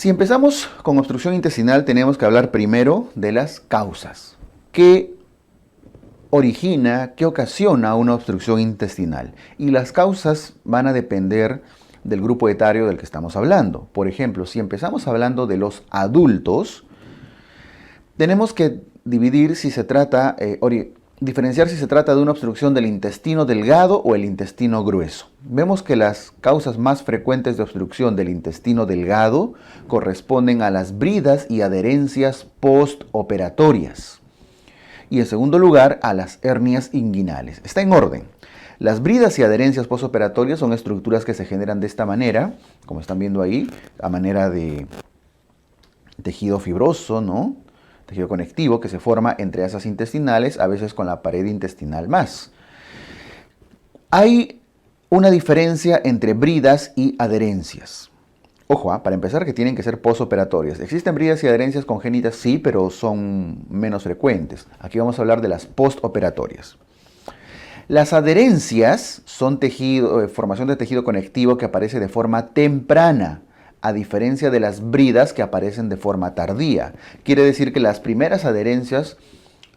Si empezamos con obstrucción intestinal, tenemos que hablar primero de las causas. ¿Qué origina, qué ocasiona una obstrucción intestinal? Y las causas van a depender del grupo etario del que estamos hablando. Por ejemplo, si empezamos hablando de los adultos, tenemos que dividir si se trata, diferenciar si se trata de una obstrucción del intestino delgado o el intestino grueso. Vemos que las causas más frecuentes de obstrucción del intestino delgado corresponden a las bridas y adherencias postoperatorias. Y en segundo lugar, a las hernias inguinales. Está en orden. Las bridas y adherencias postoperatorias son estructuras que se generan de esta manera, como están viendo ahí, a manera de tejido fibroso, ¿no? Tejido conectivo que se forma entre asas intestinales, a veces con la pared intestinal más. Hay una diferencia entre bridas y adherencias. Ojo, para empezar, que tienen que ser postoperatorias. ¿Existen bridas y adherencias congénitas? Sí, pero son menos frecuentes. Aquí vamos a hablar de las postoperatorias. Las adherencias son formación de tejido conectivo que aparece de forma temprana, a diferencia de las bridas que aparecen de forma tardía. Quiere decir que las primeras adherencias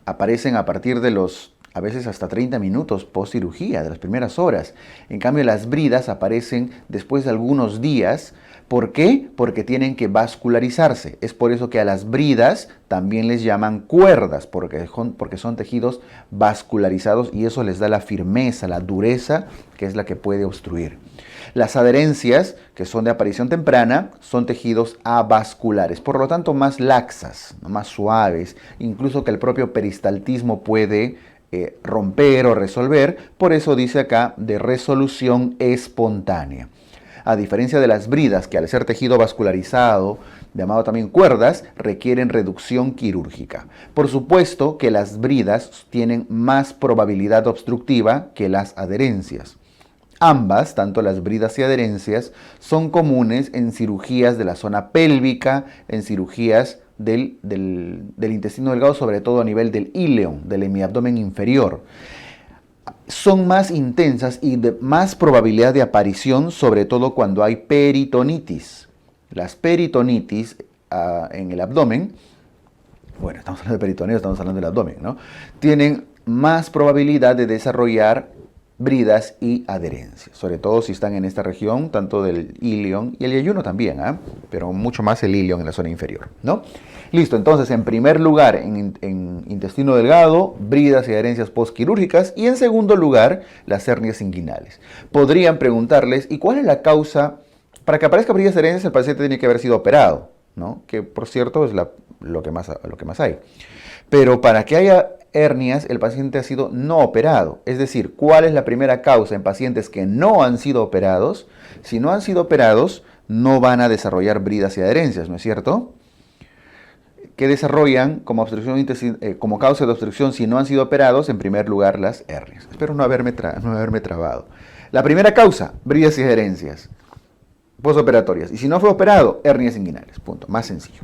aparecen a partir de a veces hasta 30 minutos post cirugía, de las primeras horas. En cambio, las bridas aparecen después de algunos días. ¿Por qué? Porque tienen que vascularizarse. Es por eso que a las bridas también les llaman cuerdas, porque son tejidos vascularizados y eso les da la firmeza, la dureza, que es la que puede obstruir. Las adherencias, que son de aparición temprana, son tejidos avasculares, por lo tanto más laxas, más suaves, incluso que el propio peristaltismo puede romper o resolver. Por eso dice acá de resolución espontánea. A diferencia de las bridas, que al ser tejido vascularizado, llamado también cuerdas, requieren reducción quirúrgica. Por supuesto que las bridas tienen más probabilidad obstructiva que las adherencias. Ambas, tanto las bridas y adherencias, son comunes en cirugías de la zona pélvica, en cirugías del intestino delgado, sobre todo a nivel del íleon, del hemiabdomen inferior. Son más intensas y de más probabilidad de aparición, sobre todo cuando hay peritonitis. Las peritonitis en el abdomen, bueno, estamos hablando de peritoneo, estamos hablando del abdomen, ¿no? Tienen más probabilidad de desarrollar bridas y adherencias, sobre todo si están en esta región, tanto del íleon y el yeyuno también, pero mucho más el íleon en la zona inferior, ¿no? Listo, entonces en primer lugar en intestino delgado, bridas y adherencias postquirúrgicas, y en segundo lugar las hernias inguinales. Podrían preguntarles, ¿y cuál es la causa? Para que aparezca bridas y adherencias el paciente tiene que haber sido operado, ¿no? Que por cierto es lo que más hay. Pero para que haya hernias, el paciente ha sido no operado. Es decir, ¿cuál es la primera causa en pacientes que no han sido operados? Si no han sido operados, no van a desarrollar bridas y adherencias, ¿no es cierto? Que desarrollan como causa de obstrucción si no han sido operados, en primer lugar las hernias. Espero no haberme trabado. La primera causa, bridas y adherencias postoperatorias. Y si no fue operado, hernias inguinales. Punto. Más sencillo.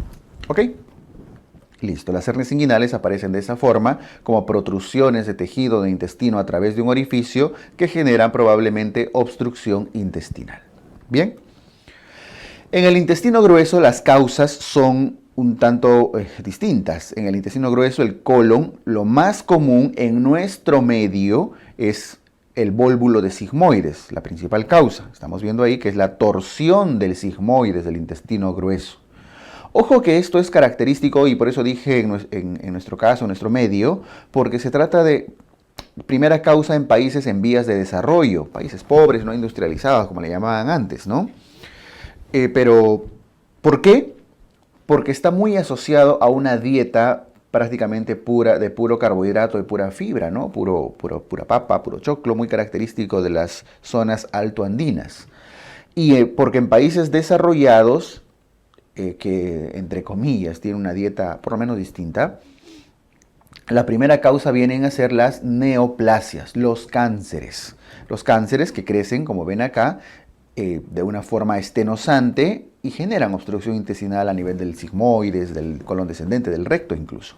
¿Ok? Listo, las hernias inguinales aparecen de esa forma, como protrusiones de tejido de intestino a través de un orificio que generan probablemente obstrucción intestinal. Bien. En el intestino grueso las causas son un tanto distintas. En el intestino grueso, el colon, lo más común en nuestro medio es el vólvulo de sigmoides, la principal causa. Estamos viendo ahí que es la torsión del sigmoides del intestino grueso. Ojo que esto es característico, y por eso dije en nuestro caso, en nuestro medio, porque se trata de primera causa en países en vías de desarrollo, países pobres, no industrializados, como le llamaban antes, ¿no? Pero, ¿por qué? Porque está muy asociado a una dieta prácticamente pura, de puro carbohidrato, de pura fibra, ¿no? Pura papa, puro choclo, muy característico de las zonas altoandinas. Y porque en países desarrollados, que entre comillas tienen una dieta por lo menos distinta, la primera causa vienen a ser las neoplasias, los cánceres. Los cánceres que crecen, como ven acá, de una forma estenosante y generan obstrucción intestinal a nivel del sigmoides, del colon descendente, del recto incluso.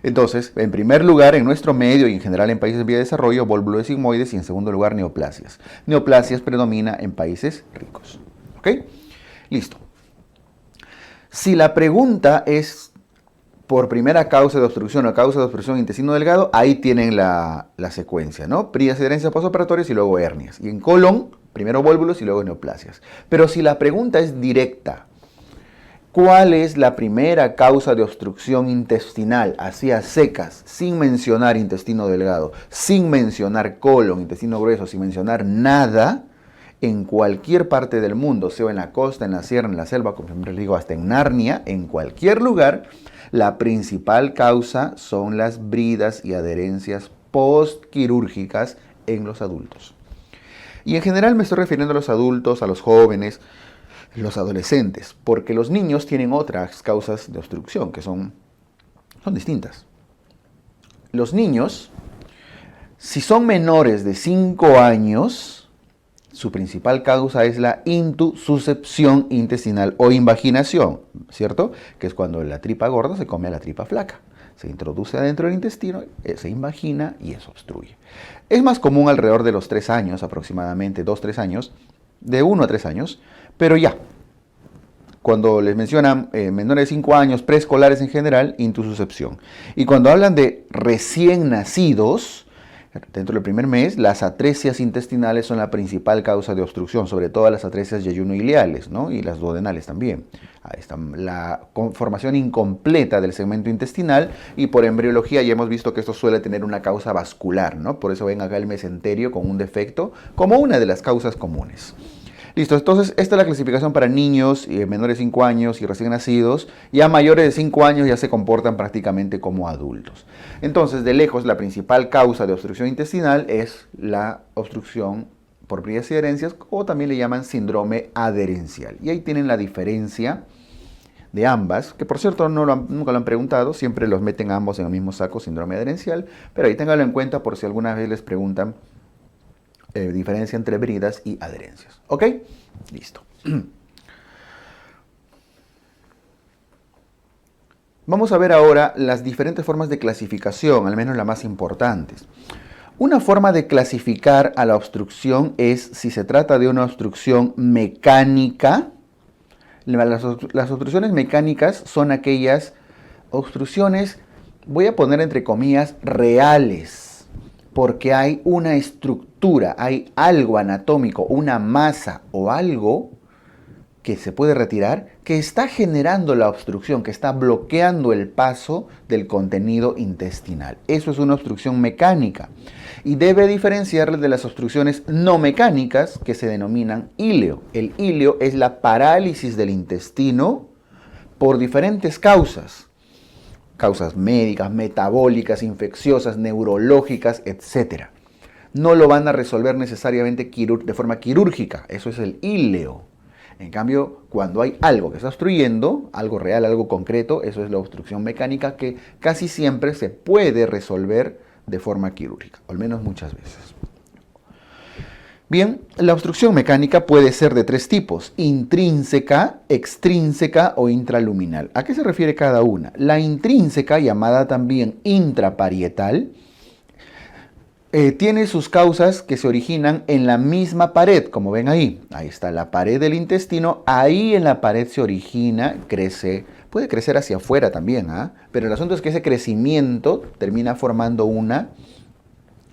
Entonces, en primer lugar, en nuestro medio y en general en países en vía de desarrollo, vólvulo de sigmoides, y en segundo lugar, neoplasias. Neoplasias predomina en países ricos. ¿Ok? Listo. Si la pregunta es por primera causa de obstrucción o causa de obstrucción intestino delgado, ahí tienen la secuencia, ¿no? Bridas y adherencias postoperatorias y luego hernias. Y en colon, primero vólvulos y luego neoplasias. Pero si la pregunta es directa, ¿cuál es la primera causa de obstrucción intestinal? Así a secas, sin mencionar intestino delgado, sin mencionar colon, intestino grueso, sin mencionar nada, en cualquier parte del mundo, sea en la costa, en la sierra, en la selva, como siempre les digo, hasta en Narnia, en cualquier lugar, la principal causa son las bridas y adherencias postquirúrgicas en los adultos. Y en general me estoy refiriendo a los adultos, a los jóvenes, los adolescentes, porque los niños tienen otras causas de obstrucción que son distintas. Los niños, si son menores de 5 años, su principal causa es la intususcepción intestinal o invaginación, ¿cierto? Que es cuando la tripa gorda se come a la tripa flaca. Se introduce adentro del intestino, se invagina y eso obstruye. Es más común alrededor de los 3 años, aproximadamente 2-3 años, de 1 a 3 años, pero ya, cuando les mencionan menores de 5 años, preescolares en general, intususcepción. Y cuando hablan de recién nacidos, dentro del primer mes, las atresias intestinales son la principal causa de obstrucción, sobre todo las atresias yeyuno-ileales, ¿no? Y las duodenales también. Ahí está la conformación incompleta del segmento intestinal y por embriología ya hemos visto que esto suele tener una causa vascular, ¿no? Por eso ven acá el mesenterio con un defecto como una de las causas comunes. Listo, entonces esta es la clasificación para niños menores de 5 años y recién nacidos. Ya mayores de 5 años ya se comportan prácticamente como adultos. Entonces, de lejos, la principal causa de obstrucción intestinal es la obstrucción por bridas y adherencias, o también le llaman síndrome adherencial. Y ahí tienen la diferencia de ambas, que por cierto nunca lo han preguntado, siempre los meten a ambos en el mismo saco, síndrome adherencial, pero ahí ténganlo en cuenta por si alguna vez les preguntan diferencia entre bridas y adherencias. ¿Ok? Listo. Vamos a ver ahora las diferentes formas de clasificación, al menos las más importantes. Una forma de clasificar a la obstrucción es si se trata de una obstrucción mecánica. Las obstrucciones mecánicas son aquellas obstrucciones, voy a poner entre comillas, reales, porque hay una estructura, hay algo anatómico, una masa o algo que se puede retirar, que está generando la obstrucción, que está bloqueando el paso del contenido intestinal. Eso es una obstrucción mecánica y debe diferenciarle de las obstrucciones no mecánicas que se denominan íleo. El íleo es la parálisis del intestino por diferentes causas. Causas médicas, metabólicas, infecciosas, neurológicas, etc. No lo van a resolver necesariamente de forma quirúrgica. Eso es el íleo. En cambio, cuando hay algo que está obstruyendo, algo real, algo concreto, eso es la obstrucción mecánica que casi siempre se puede resolver de forma quirúrgica, al menos muchas veces. Bien, la obstrucción mecánica puede ser de 3 tipos: intrínseca, extrínseca o intraluminal. ¿A qué se refiere cada una? La intrínseca, llamada también intraparietal, tiene sus causas que se originan en la misma pared, como ven ahí. Ahí está la pared del intestino, ahí en la pared se origina, crece, puede crecer hacia afuera también, pero el asunto es que ese crecimiento termina formando una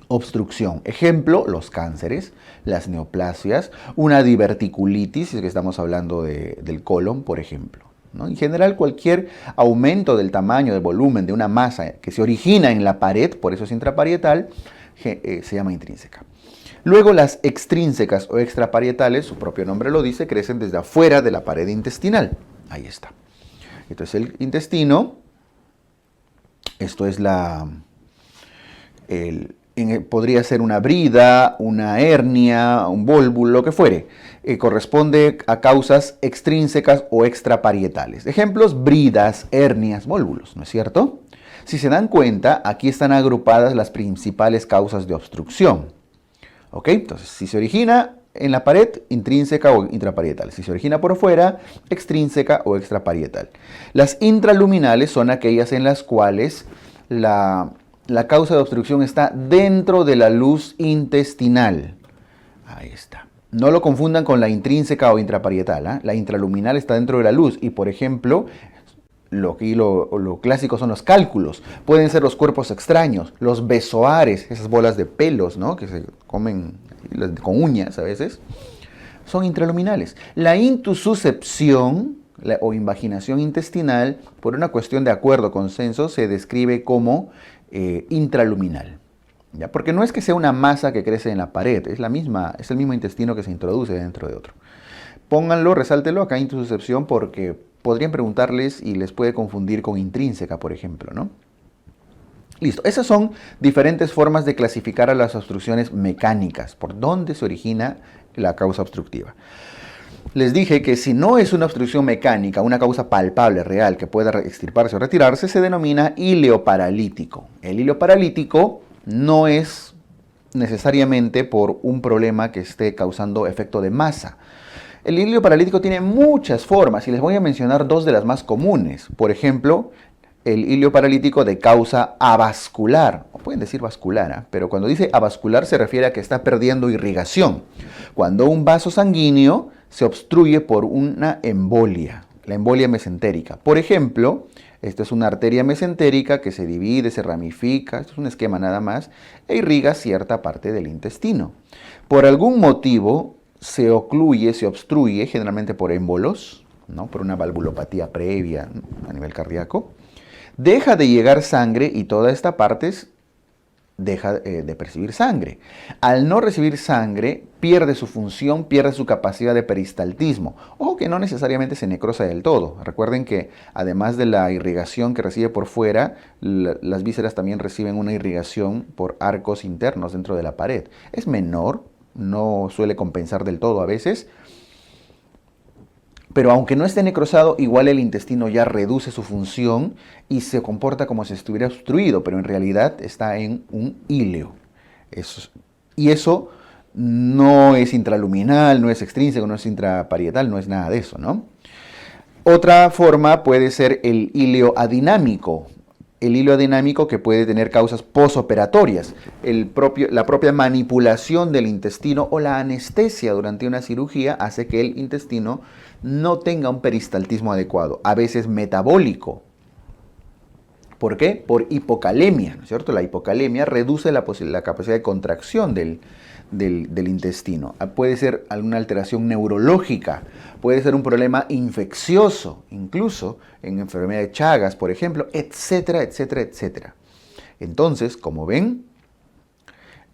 obstrucción. Ejemplo, los cánceres, las neoplasias, una diverticulitis, si es que estamos hablando del colon, por ejemplo, ¿no? En general, cualquier aumento del tamaño, del volumen de una masa que se origina en la pared, por eso es intraparietal, se llama intrínseca. Luego las extrínsecas o extraparietales, su propio nombre lo dice, crecen desde afuera de la pared intestinal. Ahí está. Entonces el intestino, esto es podría ser una brida, una hernia, un vólvulo, lo que fuere. Corresponde a causas extrínsecas o extraparietales. Ejemplos: bridas, hernias, vólvulos, ¿no es cierto? Si se dan cuenta, aquí están agrupadas las principales causas de obstrucción. ¿Ok? Entonces, si se origina en la pared, intrínseca o intraparietal. Si se origina por fuera, extrínseca o extraparietal. Las intraluminales son aquellas en las cuales la causa de obstrucción está dentro de la luz intestinal. Ahí está. No lo confundan con la intrínseca o intraparietal. ¿Ah? La intraluminal está dentro de la luz y, por ejemplo, lo clásico son los cálculos. Pueden ser los cuerpos extraños, los besoares, esas bolas de pelos, ¿no? Que se comen con uñas a veces, son intraluminales. La intususcepción o invaginación intestinal, por una cuestión de acuerdo, consenso, se describe como intraluminal. ¿Ya? Porque no es que sea una masa que crece en la pared, es el mismo intestino que se introduce dentro de otro. Pónganlo, resáltelo acá intususcepción porque podrían preguntarles y les puede confundir con intrínseca, por ejemplo, ¿no? Listo, esas son diferentes formas de clasificar a las obstrucciones mecánicas, por dónde se origina la causa obstructiva. Les dije que si no es una obstrucción mecánica, una causa palpable, real, que pueda extirparse o retirarse, se denomina íleo paralítico. El íleo paralítico no es necesariamente por un problema que esté causando efecto de masa. El íleo paralítico tiene muchas formas y les voy a mencionar dos de las más comunes. Por ejemplo, el íleo paralítico de causa avascular, o pueden decir vascular, pero cuando dice avascular se refiere a que está perdiendo irrigación. Cuando un vaso sanguíneo se obstruye por una embolia, la embolia mesentérica. Por ejemplo, esta es una arteria mesentérica que se divide, se ramifica, esto es un esquema nada más, e irriga cierta parte del intestino. Por algún motivo se ocluye, se obstruye, generalmente por émbolos, ¿no? Por una valvulopatía previa a nivel cardíaco. Deja de llegar sangre y toda esta parte deja de percibir sangre. Al no recibir sangre, pierde su función, pierde su capacidad de peristaltismo. Ojo que no necesariamente se necrosa del todo. Recuerden que además de la irrigación que recibe por fuera, las vísceras también reciben una irrigación por arcos internos dentro de la pared. Es menor, no suele compensar del todo a veces, pero aunque no esté necrosado, igual el intestino ya reduce su función y se comporta como si estuviera obstruido, pero en realidad está en un íleo. Y eso no es intraluminal, no es extrínseco, no es intraparietal, no es nada de eso, ¿no? Otra forma puede ser el íleo adinámico. El hilo dinámico que puede tener causas posoperatorias, la propia manipulación del intestino o la anestesia durante una cirugía hace que el intestino no tenga un peristaltismo adecuado, a veces metabólico. ¿Por qué? Por hipocalemia, ¿no es cierto? La hipocalemia reduce la capacidad de contracción del intestino. Puede ser alguna alteración neurológica, puede ser un problema infeccioso, incluso en enfermedad de Chagas, por ejemplo, etcétera, etcétera, etcétera. Entonces, como ven,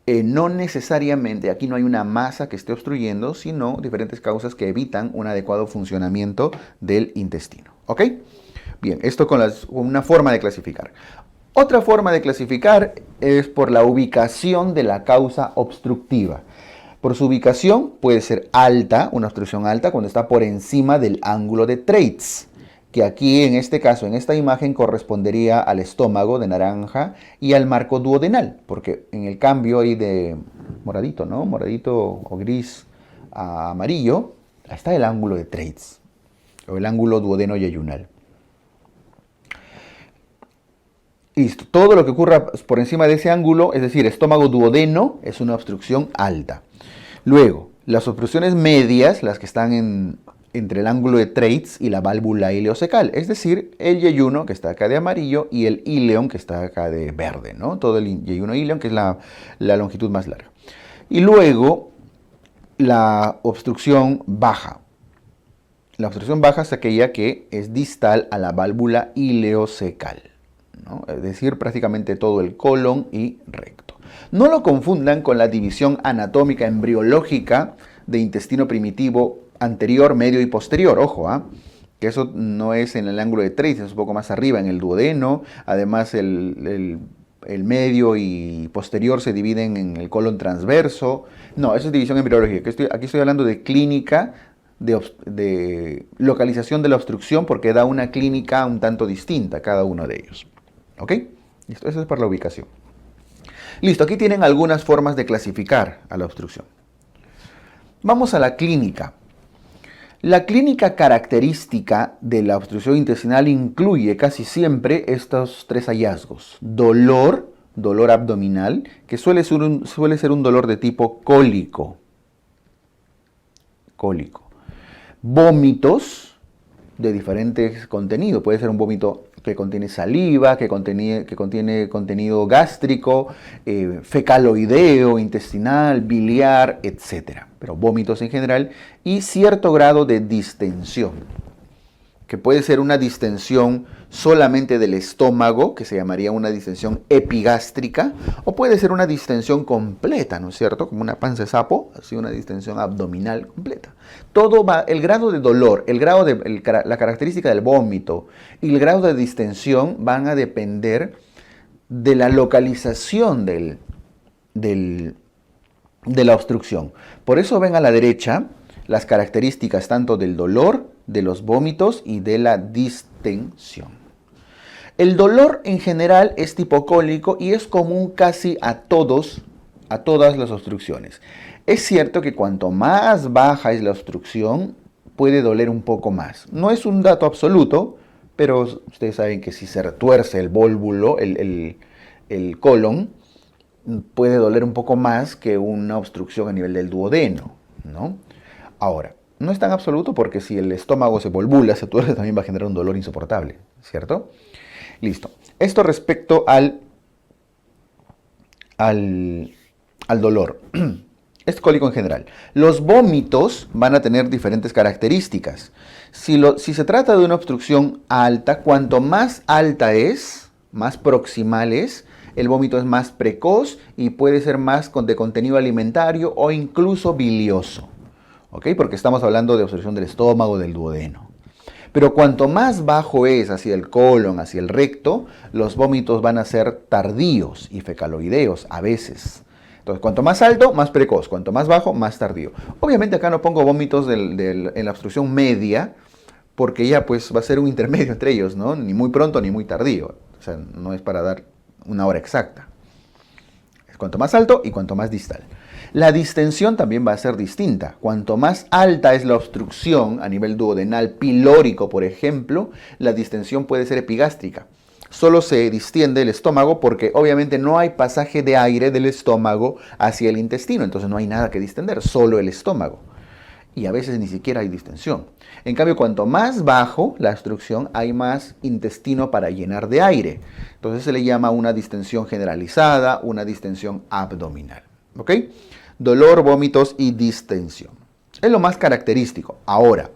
no necesariamente aquí no hay una masa que esté obstruyendo, sino diferentes causas que evitan un adecuado funcionamiento del intestino. ¿Ok? Bien, esto con una forma de clasificar. Otra forma de clasificar es por la ubicación de la causa obstructiva. Por su ubicación puede ser alta, una obstrucción alta, cuando está por encima del ángulo de Treitz, que aquí en este caso, en esta imagen, correspondería al estómago de naranja y al marco duodenal, porque en el cambio ahí de moradito, ¿no? Moradito o gris a amarillo, está el ángulo de Treitz, o el ángulo duodeno-yeyunal. Listo, todo lo que ocurra por encima de ese ángulo, es decir, estómago duodeno, es una obstrucción alta. Luego, las obstrucciones medias, las que están entre el ángulo de Treitz y la válvula ileocecal, es decir, el yeyuno que está acá de amarillo y el íleon que está acá de verde, ¿no? Todo el yeyuno íleon, que es la longitud más larga. Y luego, la obstrucción baja. La obstrucción baja es aquella que es distal a la válvula ileocecal, ¿no? Es decir, prácticamente todo el colon y recto. No lo confundan con la división anatómica embriológica de intestino primitivo anterior, medio y posterior. Ojo, que eso no es en el ángulo de Treitz, es un poco más arriba, en el duodeno. Además, el medio y posterior se dividen en el colon transverso. No, eso es división embriológica. Aquí estoy hablando de clínica, de localización de la obstrucción, porque da una clínica un tanto distinta cada uno de ellos. ¿Ok? Listo, eso es para la ubicación. Listo, aquí tienen algunas formas de clasificar a la obstrucción. Vamos a la clínica. La clínica característica de la obstrucción intestinal incluye casi siempre estos tres hallazgos. Dolor abdominal, que suele ser un dolor de tipo cólico. cólico. Vómitos de diferentes contenidos. Puede ser un vómito que contiene saliva, que contiene contenido gástrico, fecaloideo, intestinal, biliar, etc. Pero vómitos en general y cierto grado de distensión, que puede ser una distensión solamente del estómago, que se llamaría una distensión epigástrica, o puede ser una distensión completa, ¿no es cierto? Como una panza de sapo, así una distensión abdominal completa. Todo va, el grado de dolor, la característica del vómito y el grado de distensión van a depender de la localización de la obstrucción. Por eso ven a la derecha las características tanto del dolor, de los vómitos y de la distensión. El dolor en general es tipo cólico y es común casi a todas las obstrucciones. Es cierto que cuanto más baja es la obstrucción, puede doler un poco más. No es un dato absoluto, pero ustedes saben que si se retuerce el vólvulo, el colon, puede doler un poco más que una obstrucción a nivel del duodeno, ¿no? Ahora, no es tan absoluto porque si el estómago se volvula, se tuerce, también va a generar un dolor insoportable, ¿cierto? Listo. Esto respecto al dolor. Es cólico en general. Los vómitos van a tener diferentes características. Si se trata de una obstrucción alta, cuanto más alta es, más proximal es, el vómito es más precoz y puede ser más de contenido alimentario o incluso bilioso. ¿Ok? Porque estamos hablando de obstrucción del estómago, del duodeno. Pero cuanto más bajo es hacia el colon, hacia el recto, los vómitos van a ser tardíos y fecaloideos a veces. Entonces, cuanto más alto, más precoz. Cuanto más bajo, más tardío. Obviamente acá no pongo vómitos en la obstrucción media, porque ya pues va a ser un intermedio entre ellos, ¿no? Ni muy pronto ni muy tardío. O sea, no es para dar una hora exacta. Es cuanto más alto y cuanto más distal. La distensión también va a ser distinta. Cuanto más alta es la obstrucción a nivel duodenal pilórico, por ejemplo, la distensión puede ser epigástrica. Solo se distiende el estómago porque obviamente no hay pasaje de aire del estómago hacia el intestino, entonces no hay nada que distender, solo el estómago. Y a veces ni siquiera hay distensión. En cambio, cuanto más bajo la obstrucción, hay más intestino para llenar de aire. Entonces se le llama una distensión generalizada, una distensión abdominal. ¿Ok? Dolor, vómitos y distensión. Es lo más característico. Ahora,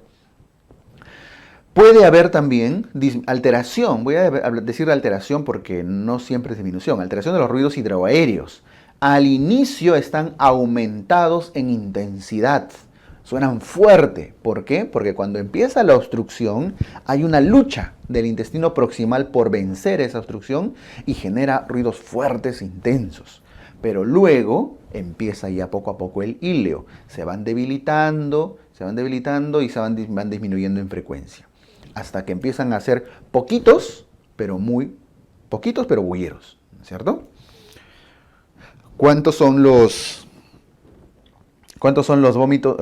puede haber también alteración. Voy a decir alteración porque no siempre es disminución. Alteración de los ruidos hidroaéreos. Al inicio están aumentados en intensidad. Suenan fuerte. ¿Por qué? Porque cuando empieza la obstrucción hay una lucha del intestino proximal por vencer esa obstrucción y genera ruidos fuertes e intensos. Pero luego empieza ya poco a poco el íleo. Se van debilitando y van disminuyendo en frecuencia. Hasta que empiezan a ser poquitos, pero bulleros, ¿cierto? ¿Cuántos son los vómitos?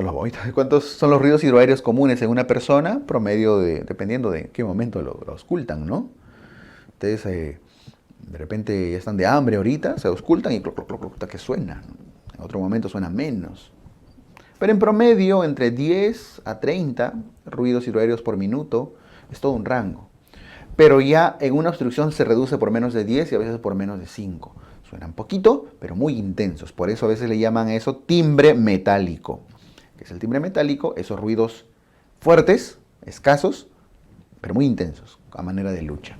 ¿Cuántos son los ruidos hidroaéreos comunes en una persona? Promedio dependiendo de qué momento lo auscultan, ¿no? Ustedes de repente ya están de hambre ahorita, se auscultan y hasta que suena. En otro momento suena menos. Pero en promedio, entre 10 a 30 ruidos hidroaéreos por minuto, es todo un rango. Pero ya en una obstrucción se reduce por menos de 10 y a veces por menos de 5. Suenan poquito, pero muy intensos. Por eso a veces le llaman a eso timbre metálico. ¿Qué es el timbre metálico? Esos ruidos fuertes, escasos, pero muy intensos, a manera de lucha.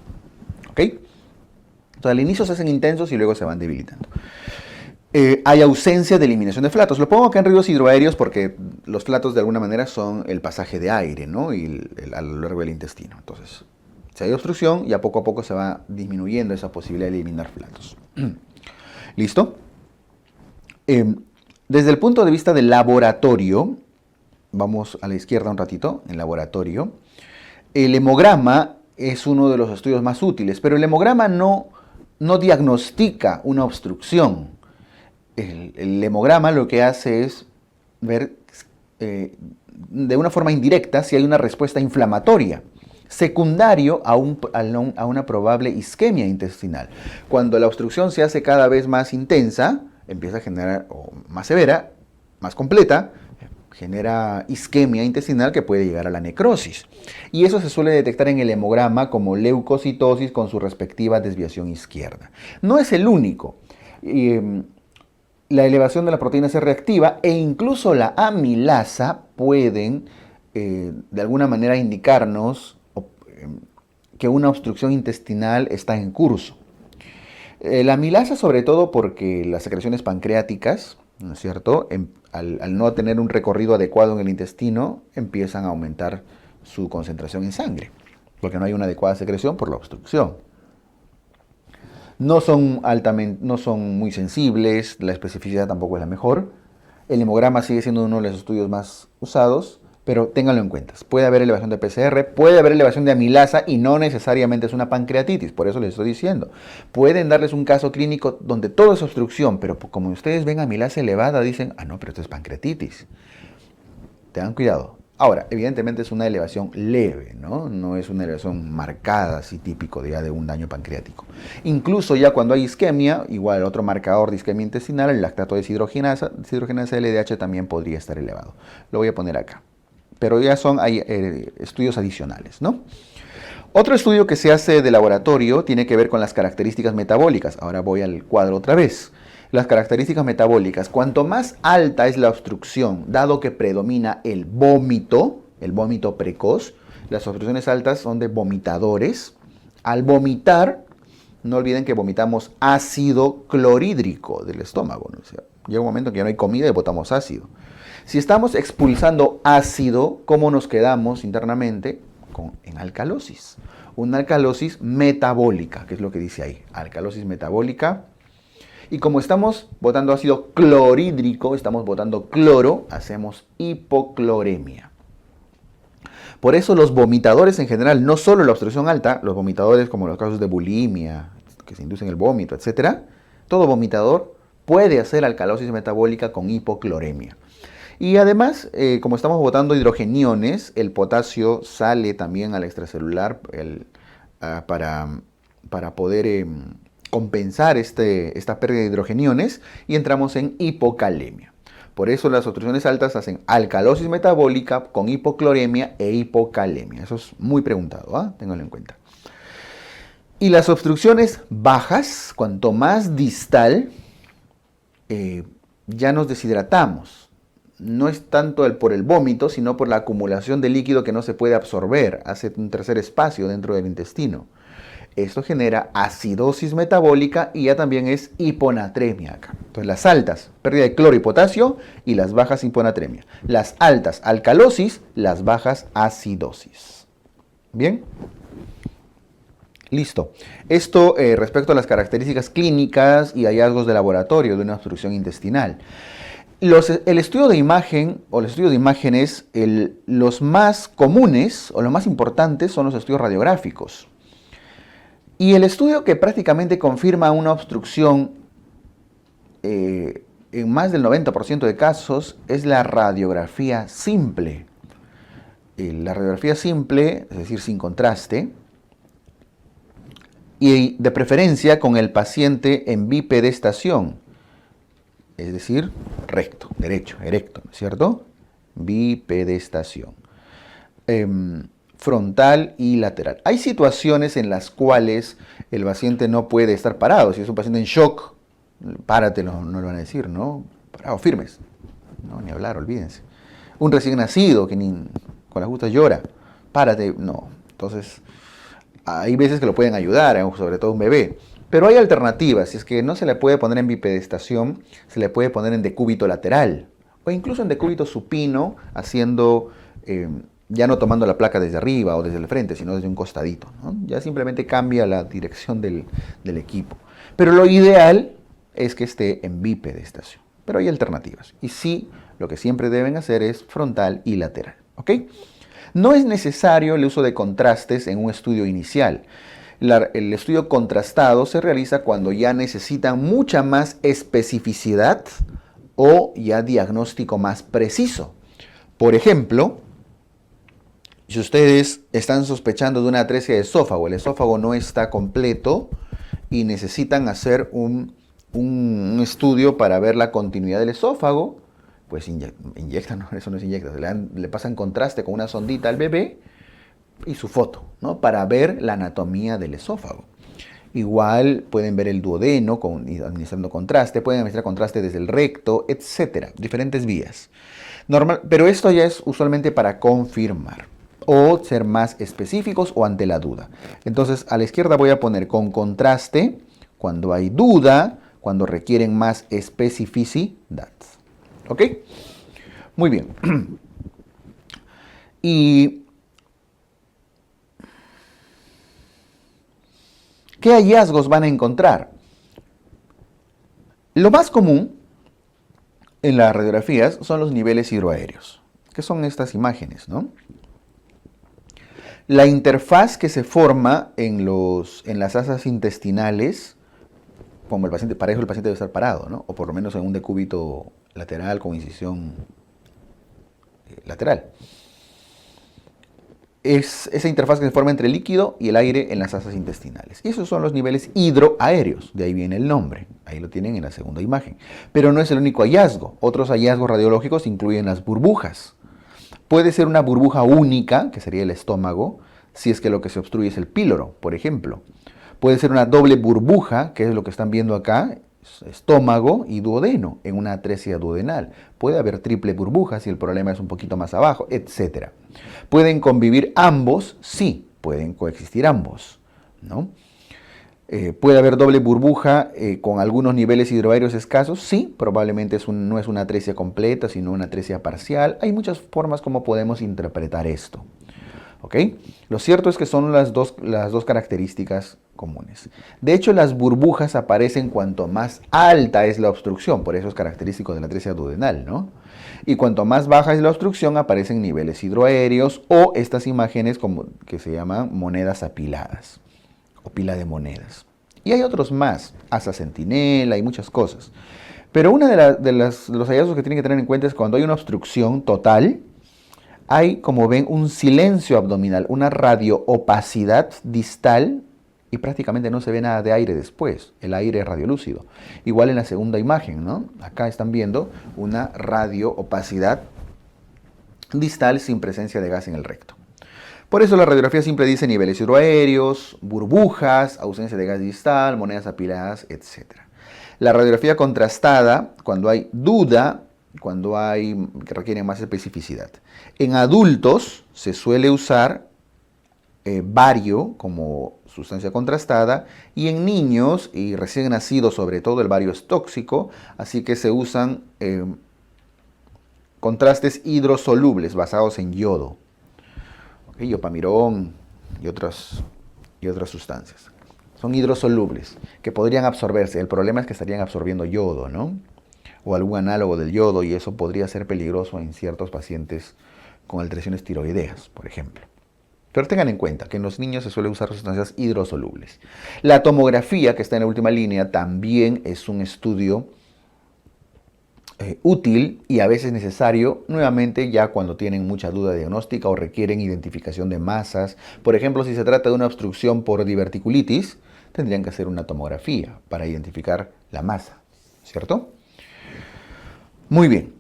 ¿Ok? Entonces al inicio se hacen intensos y luego se van debilitando. Hay ausencia de eliminación de flatos. Lo pongo acá en ruidos hidroaéreos porque los flatos de alguna manera son el pasaje de aire, ¿no? Y a lo largo del intestino. Entonces, si hay obstrucción, ya poco a poco se va disminuyendo esa posibilidad de eliminar flatos. ¿Listo? Desde el punto de vista del laboratorio, vamos a la izquierda un ratito, en laboratorio, el hemograma es uno de los estudios más útiles, pero el hemograma no diagnostica una obstrucción. El hemograma lo que hace es ver de una forma indirecta si hay una respuesta inflamatoria, secundario a una probable isquemia intestinal. Cuando la obstrucción se hace cada vez más intensa, empieza a generar, o más severa, más completa, genera isquemia intestinal que puede llegar a la necrosis. Y eso se suele detectar en el hemograma como leucocitosis con su respectiva desviación izquierda. No es el único. La elevación de la proteína C reactiva e incluso la amilasa pueden de alguna manera indicarnos que una obstrucción intestinal está en curso. La amilasa sobre todo porque las secreciones pancreáticas, ¿no es cierto?, al no tener un recorrido adecuado en el intestino, empiezan a aumentar su concentración en sangre, porque no hay una adecuada secreción por la obstrucción. No son muy sensibles, la especificidad tampoco es la mejor. El hemograma sigue siendo uno de los estudios más usados, pero ténganlo en cuenta. Puede haber elevación de PCR, puede haber elevación de amilasa y no necesariamente es una pancreatitis, por eso les estoy diciendo. Pueden darles un caso clínico donde todo es obstrucción, pero como ustedes ven amilasa elevada, dicen, ah no, pero esto es pancreatitis. Tengan cuidado. Ahora, evidentemente es una elevación leve, ¿no? No es una elevación marcada, así típico de un daño pancreático. Incluso ya cuando hay isquemia, igual otro marcador de isquemia intestinal, el lactato deshidrogenasa LDH también podría estar elevado. Lo voy a poner acá. Pero ya hay estudios adicionales, ¿no? Otro estudio que se hace de laboratorio tiene que ver con las características metabólicas. Ahora voy al cuadro otra vez. Las características metabólicas. Cuanto más alta es la obstrucción, dado que predomina el vómito precoz, las obstrucciones altas son de vomitadores. Al vomitar, no olviden que vomitamos ácido clorhídrico del estómago, ¿no? O sea, llega un momento en que ya no hay comida y botamos ácido. Si estamos expulsando ácido, ¿cómo nos quedamos internamente? En alcalosis. Una alcalosis metabólica, que es lo que dice ahí. Alcalosis metabólica. Y como estamos botando ácido clorhídrico, estamos botando cloro, hacemos hipocloremia. Por eso los vomitadores en general, no solo la obstrucción alta, los vomitadores como los casos de bulimia, que se inducen el vómito, etc., todo vomitador puede hacer alcalosis metabólica con hipocloremia. Y además, como estamos botando hidrogeniones, el potasio sale también al extracelular para poder compensar esta pérdida de hidrogeniones y entramos en hipocalemia. Por eso las obstrucciones altas hacen alcalosis metabólica con hipocloremia e hipocalemia. Eso es muy preguntado, ¿ah? Ténganlo en cuenta. Y las obstrucciones bajas, cuanto más distal, ya nos deshidratamos. No es tanto por el vómito, sino por la acumulación de líquido que no se puede absorber, hace un tercer espacio dentro del intestino. Esto genera acidosis metabólica y ya también es hiponatremia acá. Entonces las altas, pérdida de cloro y potasio, y las bajas, hiponatremia. Las altas, alcalosis, las bajas, acidosis. ¿Bien? Listo. Esto respecto a las características clínicas y hallazgos de laboratorio de una obstrucción intestinal. El estudio de imagen o el estudio de imágenes, los más comunes o los más importantes son los estudios radiográficos. Y el estudio que prácticamente confirma una obstrucción en más del 90% de casos es la radiografía simple. La radiografía simple, es decir, sin contraste, y de preferencia con el paciente en bipedestación. Es decir, recto, derecho, erecto, ¿no es cierto? Bipedestación. Frontal y lateral. Hay situaciones en las cuales el paciente no puede estar parado. Si es un paciente en shock, párate, no lo van a decir, ¿no? Parado, firmes. No, ni hablar, olvídense. Un recién nacido que ni con las justas llora, párate, no. Entonces, hay veces que lo pueden ayudar, sobre todo un bebé. Pero hay alternativas. Si es que no se le puede poner en bipedestación, se le puede poner en decúbito lateral. O incluso en decúbito supino, haciendo, ya no tomando la placa desde arriba o desde el frente, sino desde un costadito, ¿no? Ya simplemente cambia la dirección del equipo. Pero lo ideal es que esté en bipedestación. Pero hay alternativas. Y sí, lo que siempre deben hacer es frontal y lateral. ¿Ok? No es necesario el uso de contrastes en un estudio inicial. El estudio contrastado se realiza cuando ya necesitan mucha más especificidad o ya diagnóstico más preciso. Por ejemplo, si ustedes están sospechando de una atresia de esófago, el esófago no está completo y necesitan hacer un estudio para ver la continuidad del esófago, pues inyectan, no, eso no es inyecta, le pasan contraste con una sondita al bebé y su foto, ¿no? Para ver la anatomía del esófago. Igual pueden ver el duodeno administrando contraste, pueden administrar contraste desde el recto, etcétera, diferentes vías. Pero esto ya es usualmente para confirmar o ser más específicos o ante la duda. Entonces a la izquierda voy a poner con contraste cuando hay duda, cuando requieren más especificidad. ¿Ok? Muy bien. Y ¿qué hallazgos van a encontrar? Lo más común en las radiografías son los niveles hidroaéreos, que son estas imágenes, ¿no? La interfaz que se forma en las asas intestinales, como el paciente, para eso el paciente debe estar parado, ¿no? O por lo menos en un decúbito lateral con incisión lateral. Es esa interfaz que se forma entre el líquido y el aire en las asas intestinales. Y esos son los niveles hidroaéreos, de ahí viene el nombre. Ahí lo tienen en la segunda imagen. Pero no es el único hallazgo. Otros hallazgos radiológicos incluyen las burbujas. Puede ser una burbuja única, que sería el estómago, si es que lo que se obstruye es el píloro, por ejemplo. Puede ser una doble burbuja, que es lo que están viendo acá, estómago y duodeno, en una atresia duodenal. Puede haber triple burbuja si el problema es un poquito más abajo, etc. ¿Pueden convivir ambos? Sí, pueden coexistir ambos, ¿no? ¿Puede haber doble burbuja con algunos niveles hidroaéreos escasos? Sí, probablemente no es una atresia completa, sino una atresia parcial. Hay muchas formas como podemos interpretar esto. ¿Ok? Lo cierto es que son las dos características comunes. De hecho, las burbujas aparecen cuanto más alta es la obstrucción, por eso es característico de la atresia duodenal, ¿no? Y cuanto más baja es la obstrucción, aparecen niveles hidroaéreos o estas imágenes que se llaman monedas apiladas o pila de monedas. Y hay otros más, asa centinela y muchas cosas. Pero uno de los hallazgos que tienen que tener en cuenta es cuando hay una obstrucción total, hay, como ven, un silencio abdominal, una radioopacidad distal y prácticamente no se ve nada de aire después. El aire es radiolúcido. Igual en la segunda imagen, ¿no? Acá están viendo una radioopacidad distal sin presencia de gas en el recto. Por eso la radiografía siempre dice niveles hidroaéreos, burbujas, ausencia de gas distal, monedas apiladas, etc. La radiografía contrastada, cuando hay duda, cuando hay que requieren más especificidad. En adultos se suele usar bario como sustancia contrastada y en niños y recién nacidos sobre todo el bario es tóxico, así que se usan contrastes hidrosolubles basados en yodo, yopamirón y otras sustancias. Son hidrosolubles que podrían absorberse. El problema es que estarían absorbiendo yodo, ¿no? O algún análogo del yodo y eso podría ser peligroso en ciertos pacientes con alteraciones tiroideas, por ejemplo. Pero tengan en cuenta que en los niños se suele usar sustancias hidrosolubles. La tomografía, que está en la última línea, también es un estudio útil y a veces necesario, nuevamente ya cuando tienen mucha duda diagnóstica o requieren identificación de masas. Por ejemplo, si se trata de una obstrucción por diverticulitis, tendrían que hacer una tomografía para identificar la masa, ¿cierto? Muy bien.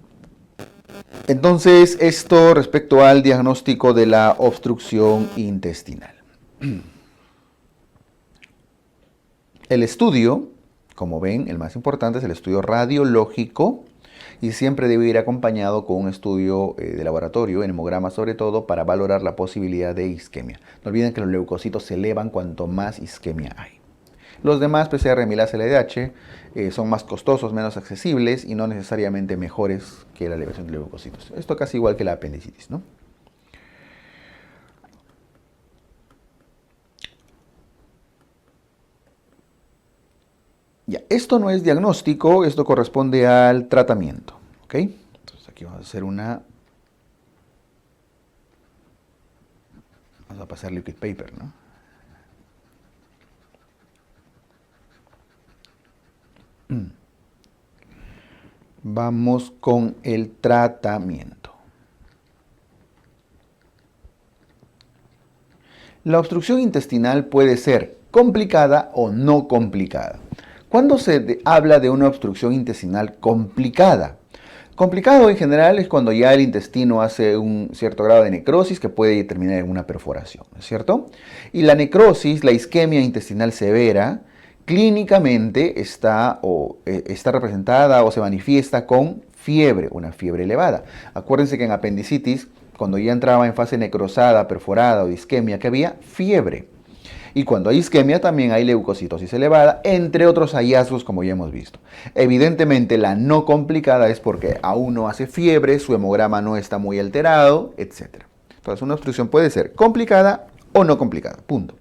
Entonces, esto respecto al diagnóstico de la obstrucción intestinal. El estudio, como ven, el más importante es el estudio radiológico y siempre debe ir acompañado con un estudio de laboratorio, en hemograma sobre todo, para valorar la posibilidad de isquemia. No olviden que los leucocitos se elevan cuanto más isquemia hay. Los demás PCR amilasa LDH son más costosos, menos accesibles y no necesariamente mejores que la elevación de leucocitos. Esto casi igual que la apendicitis, ¿no? Ya, esto no es diagnóstico, esto corresponde al tratamiento, ¿ok? Entonces aquí vamos a hacer vamos a pasar liquid paper, ¿no? Vamos con el tratamiento. La obstrucción intestinal puede ser complicada o no complicada. ¿Cuándo se habla de una obstrucción intestinal complicada? Complicado en general es cuando ya el intestino hace un cierto grado de necrosis que puede terminar en una perforación, ¿no es cierto? Y la necrosis, la isquemia intestinal severa, clínicamente está representada o se manifiesta con fiebre, una fiebre elevada. Acuérdense que en apendicitis, cuando ya entraba en fase necrosada, perforada o de isquemia, que había fiebre. Y cuando hay isquemia también hay leucocitosis elevada, entre otros hallazgos como ya hemos visto. Evidentemente la no complicada es porque aún no hace fiebre, su hemograma no está muy alterado, etc. Entonces una obstrucción puede ser complicada o no complicada, punto.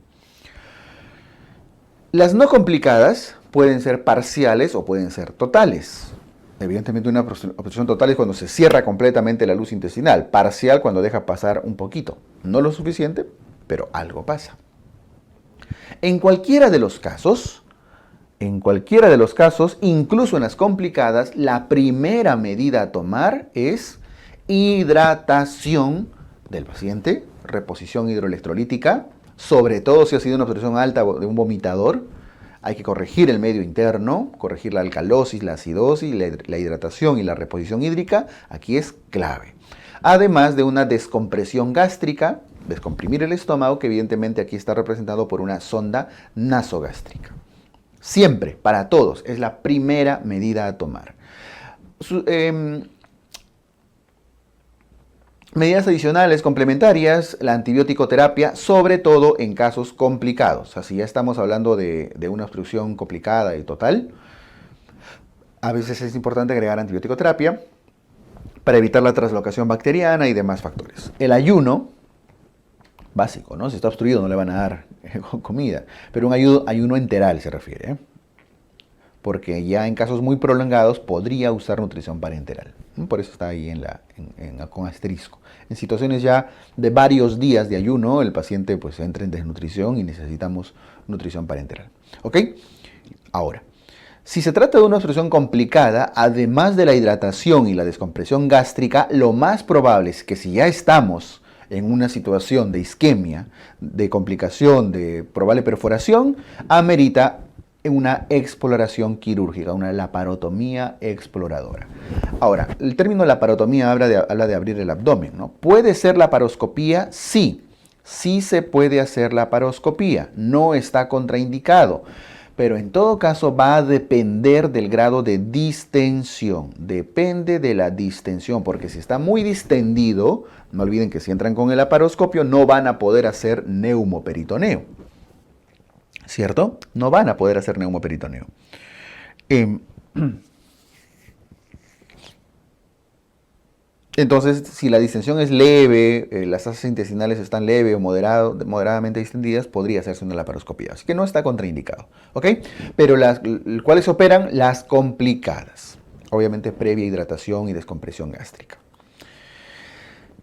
Las no complicadas pueden ser parciales o pueden ser totales. Evidentemente una obstrucción total es cuando se cierra completamente la luz intestinal, parcial cuando deja pasar un poquito, no lo suficiente, pero algo pasa. En cualquiera de los casos, incluso en las complicadas, la primera medida a tomar es hidratación del paciente, reposición hidroelectrolítica, sobre todo si ha sido una obstrucción alta de un vomitador. Hay que corregir el medio interno, corregir la alcalosis, la acidosis, la hidratación y la reposición hídrica. Aquí es clave. Además de una descompresión gástrica, descomprimir el estómago, que evidentemente aquí está representado por una sonda nasogástrica. Siempre, para todos, es la primera medida a tomar. Medidas adicionales complementarias, la antibiótico terapia, sobre todo en casos complicados. O sea, si ya estamos hablando de una obstrucción complicada y total, a veces es importante agregar antibiótico terapia para evitar la translocación bacteriana y demás factores. El ayuno, básico, ¿no? Si está obstruido no le van a dar comida, pero un ayuno enteral se refiere, ¿eh? Porque ya en casos muy prolongados podría usar nutrición parenteral. Por eso está ahí con asterisco. En situaciones ya de varios días de ayuno, el paciente pues entra en desnutrición y necesitamos nutrición parenteral. ¿Ok? Ahora, si se trata de una obstrucción complicada, además de la hidratación y la descompresión gástrica, lo más probable es que si ya estamos en una situación de isquemia, de complicación, de probable perforación, amerita una exploración quirúrgica, una laparotomía exploradora. Ahora, el término laparotomía habla de abrir el abdomen, ¿no? ¿Puede ser laparoscopía? Sí, sí se puede hacer laparoscopía, no está contraindicado, pero en todo caso va a depender del grado de distensión, depende de la distensión, porque si está muy distendido, no olviden que si entran con el laparoscopio no van a poder hacer neumoperitoneo. ¿Cierto? No van a poder hacer neumoperitoneo. Entonces, si la distensión es leve, las asas intestinales están leve o moderadamente distendidas, podría hacerse una laparoscopía. Así que no está contraindicado. ¿Ok? Pero ¿cuáles operan? Las complicadas. Obviamente previa hidratación y descompresión gástrica.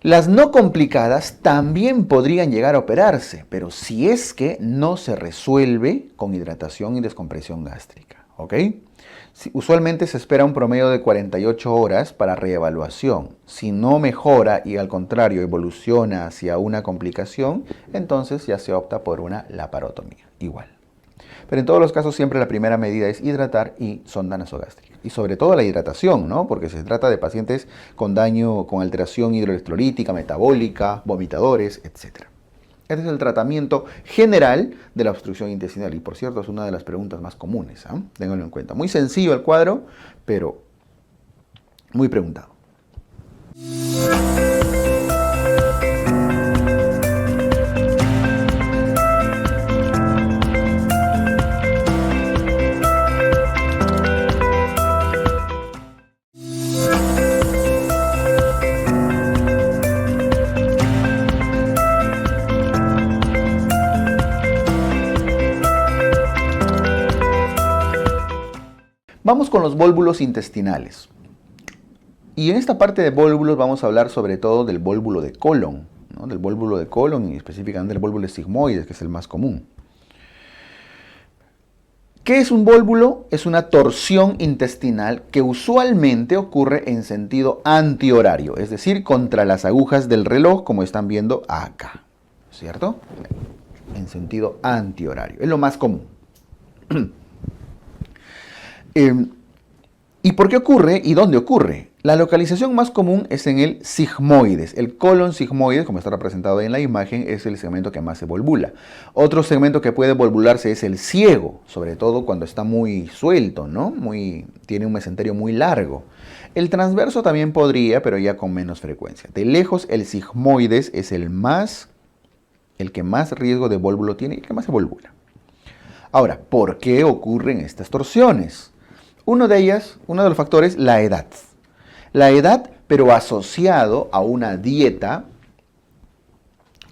Las no complicadas también podrían llegar a operarse, pero si es que no se resuelve con hidratación y descompresión gástrica, ¿ok? Usualmente se espera un promedio de 48 horas para reevaluación. Si no mejora y al contrario evoluciona hacia una complicación, entonces ya se opta por una laparotomía, igual. Pero en todos los casos siempre la primera medida es hidratar y sonda nasogástrica. Y sobre todo la hidratación, ¿no? Porque se trata de pacientes con daño, con alteración hidroelectrolítica, metabólica, vomitadores, etc. Este es el tratamiento general de la obstrucción intestinal. Y por cierto, es una de las preguntas más comunes, ¿eh? Ténganlo en cuenta. Muy sencillo el cuadro, pero muy preguntado. Vamos con los vólvulos intestinales. Y en esta parte de vólvulos vamos a hablar sobre todo del vólvulo de colon, ¿no? Del vólvulo de colon y específicamente del vólvulo sigmoides, que es el más común. ¿Qué es un vólvulo? Es una torsión intestinal que usualmente ocurre en sentido antihorario, es decir, contra las agujas del reloj, como están viendo acá, ¿cierto? En sentido antihorario, es lo más común. ¿Y por qué ocurre y dónde ocurre? La localización más común es en el sigmoides. El colon sigmoides, como está representado en la imagen, es el segmento que más se volvula. Otro segmento que puede volvularse es el ciego, sobre todo cuando está muy suelto, ¿no? Tiene un mesenterio muy largo. El transverso también podría, pero ya con menos frecuencia. De lejos, el sigmoides es el que más riesgo de vólvulo tiene y el que más se volvula. Ahora, ¿por qué ocurren estas torsiones? Uno de los factores, la edad. La edad, pero asociado a una dieta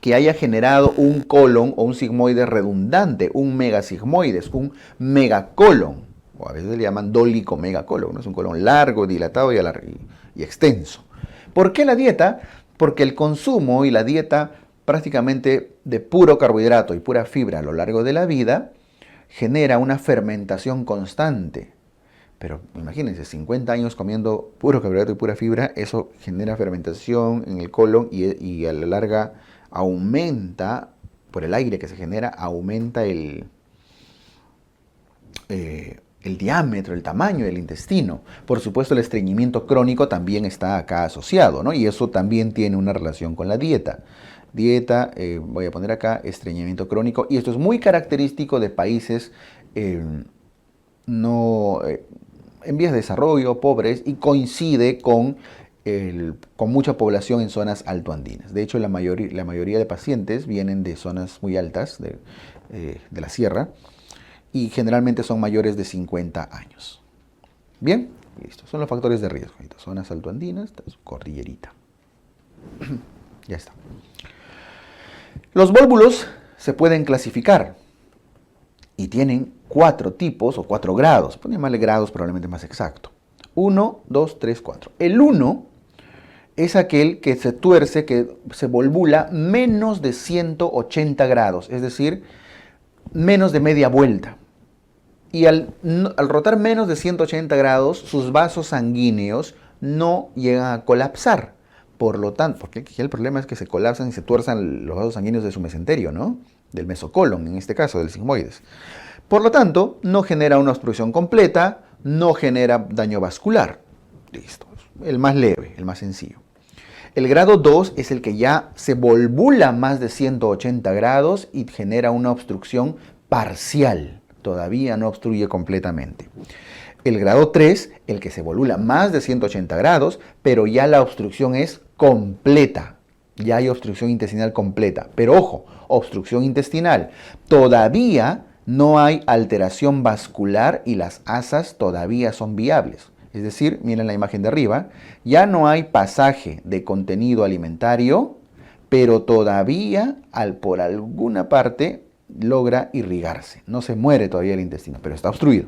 que haya generado un colon o un sigmoide redundante, un megasigmoides, un megacolon, o a veces le llaman dólico megacolon, ¿no? Es un colon largo, dilatado y extenso. ¿Por qué la dieta? Porque el consumo y la dieta prácticamente de puro carbohidrato y pura fibra a lo largo de la vida genera una fermentación constante. Pero imagínense, 50 años comiendo puro carbohidrato y pura fibra, eso genera fermentación en el colon y a la larga aumenta, por el aire que se genera, aumenta el diámetro, el tamaño del intestino. Por supuesto, el estreñimiento crónico también está acá asociado, ¿no? Y eso también tiene una relación con la dieta. Dieta, voy a poner acá, estreñimiento crónico. Y esto es muy característico de países en vías de desarrollo, pobres, y coincide con mucha población en zonas altoandinas. De hecho, la mayoría de pacientes vienen de zonas muy altas de la sierra y generalmente son mayores de 50 años. Bien, listo. Son los factores de riesgo. Zonas altoandinas, cordillerita. Ya está. Los vólvulos se pueden clasificar y tienen 4 tipos o 4 grados. Pueden llamarle grados, probablemente más exacto. 1, 2, 3, 4. El 1 es aquel que se tuerce, que se volvula menos de 180 grados, es decir, menos de media vuelta. Y al rotar menos de 180 grados, sus vasos sanguíneos no llegan a colapsar. Por lo tanto, porque aquí el problema es que se colapsan y se tuerzan los vasos sanguíneos de su mesenterio, ¿no? Del mesocolon, en este caso, del sigmoides. Por lo tanto, no genera una obstrucción completa, no genera daño vascular. Listo. El más leve, el más sencillo. El grado 2 es el que ya se volvula más de 180 grados y genera una obstrucción parcial. Todavía no obstruye completamente. El grado 3, el que se volvula más de 180 grados, pero ya la obstrucción es completa. Ya hay obstrucción intestinal completa. Pero ojo, obstrucción intestinal. Todavía no hay alteración vascular y las asas todavía son viables. Es decir, miren la imagen de arriba, ya no hay pasaje de contenido alimentario, pero todavía por alguna parte logra irrigarse. No se muere todavía el intestino, pero está obstruido.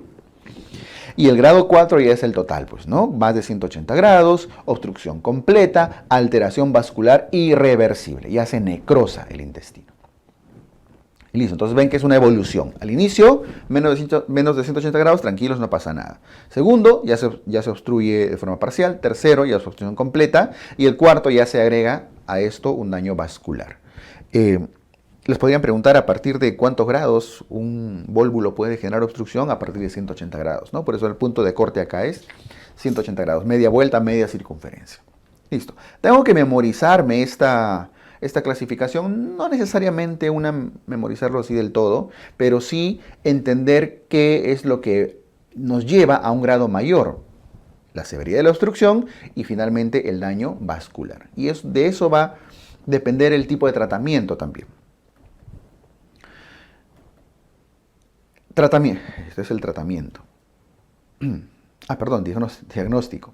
Y el grado 4 ya es el total, pues, ¿no? Más de 180 grados, obstrucción completa, alteración vascular irreversible. Ya se necrosa el intestino. Y listo, entonces ven que es una evolución. Al inicio, menos de 180 grados, tranquilos, no pasa nada. Segundo, ya se obstruye de forma parcial. Tercero, ya es obstrucción completa. Y el cuarto, ya se agrega a esto un daño vascular. Les podrían preguntar a partir de cuántos grados un vólvulo puede generar obstrucción, a partir de 180 grados, ¿no? Por eso el punto de corte acá es 180 grados, media vuelta, media circunferencia. Listo. Tengo que memorizarme esta clasificación, no necesariamente memorizarlo así del todo, pero sí entender qué es lo que nos lleva a un grado mayor, la severidad de la obstrucción y finalmente el daño vascular. Y de eso va a depender el tipo de tratamiento también. Este es el tratamiento. Diagnóstico.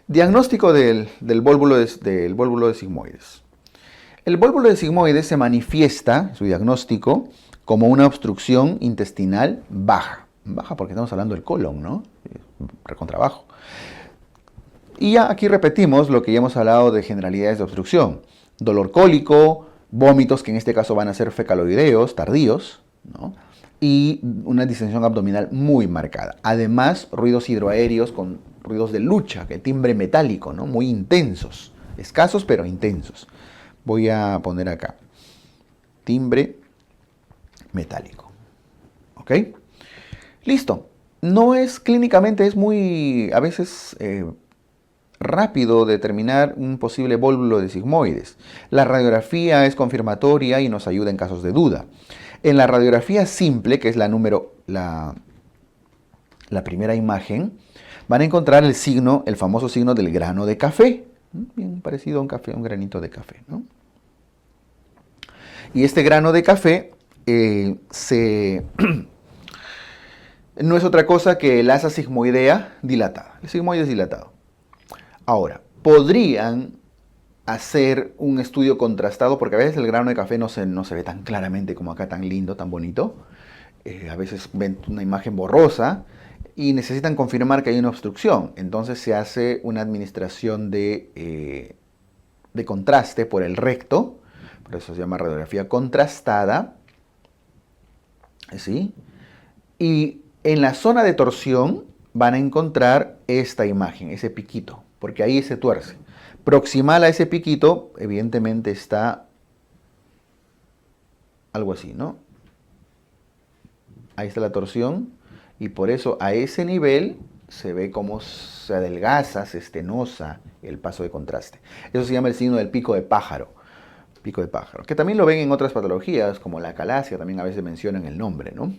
Diagnóstico del vólvulo de sigmoides. El vólvulo de sigmoides se manifiesta, su diagnóstico, como una obstrucción intestinal baja. Baja porque estamos hablando del colon, ¿no? Recontrabajo. Y ya aquí repetimos lo que ya hemos hablado de generalidades de obstrucción. Dolor cólico, vómitos que en este caso van a ser fecaloideos, tardíos, ¿no? Y una distensión abdominal muy marcada. Además, ruidos hidroaéreos con ruidos de lucha, que timbre metálico, ¿no? Muy intensos. Escasos, pero intensos. Voy a poner acá. Timbre metálico. ¿Ok? Listo. No es clínicamente, es muy, a veces, rápido determinar un posible vólvulo de sigmoides. La radiografía es confirmatoria y nos ayuda en casos de duda. En la radiografía simple, que es la primera imagen, van a encontrar el signo, el famoso signo del grano de café. Bien parecido a un café, un granito de café, ¿no? Y este grano de café no es otra cosa que el asa sigmoidea dilatada. El sigmoide es dilatado. Ahora, podrían hacer un estudio contrastado, porque a veces el grano de café no se ve tan claramente como acá, tan lindo, tan bonito. A veces ven una imagen borrosa y necesitan confirmar que hay una obstrucción. Entonces se hace una administración de contraste por el recto, por eso se llama radiografía contrastada, ¿sí? Y en la zona de torsión van a encontrar esta imagen, ese piquito, porque ahí se tuerce. Proximal a ese piquito, evidentemente está algo así, ¿no? Ahí está la torsión y por eso a ese nivel se ve cómo se adelgaza, se estenosa el paso de contraste. Eso se llama el signo del pico de pájaro, que también lo ven en otras patologías, como la acalasia, también a veces mencionan el nombre, ¿no?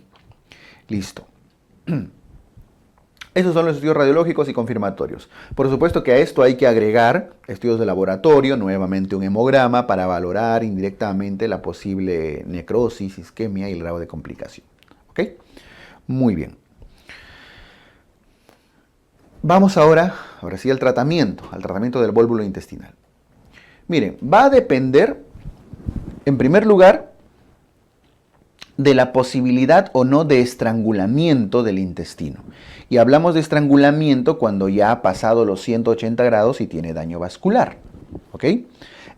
Listo. Esos son los estudios radiológicos y confirmatorios. Por supuesto que a esto hay que agregar estudios de laboratorio, nuevamente un hemograma, para valorar indirectamente la posible necrosis, isquemia y el grado de complicación. ¿Ok? Muy bien. Vamos ahora sí al tratamiento del vólvulo intestinal. Miren, va a depender, en primer lugar, de la posibilidad o no de estrangulamiento del intestino. Y hablamos de estrangulamiento cuando ya ha pasado los 180 grados y tiene daño vascular. ¿Ok?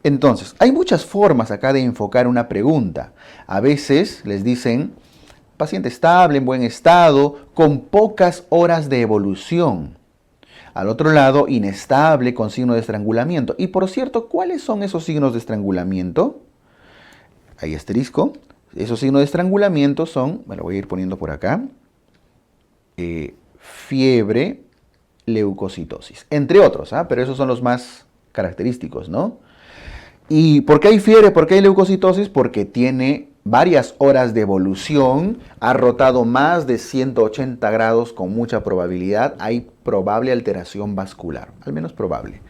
Entonces, hay muchas formas acá de enfocar una pregunta. A veces les dicen, paciente estable, en buen estado, con pocas horas de evolución. Al otro lado, inestable, con signo de estrangulamiento. Y por cierto, ¿cuáles son esos signos de estrangulamiento? Ahí asterisco. Esos signos de estrangulamiento son, me lo voy a ir poniendo por acá, fiebre, leucocitosis, entre otros, pero esos son los más característicos, ¿no? ¿Y por qué hay fiebre? ¿Por qué hay leucocitosis? Porque tiene varias horas de evolución, ha rotado más de 180 grados con mucha probabilidad, hay probable alteración vascular, al menos probable.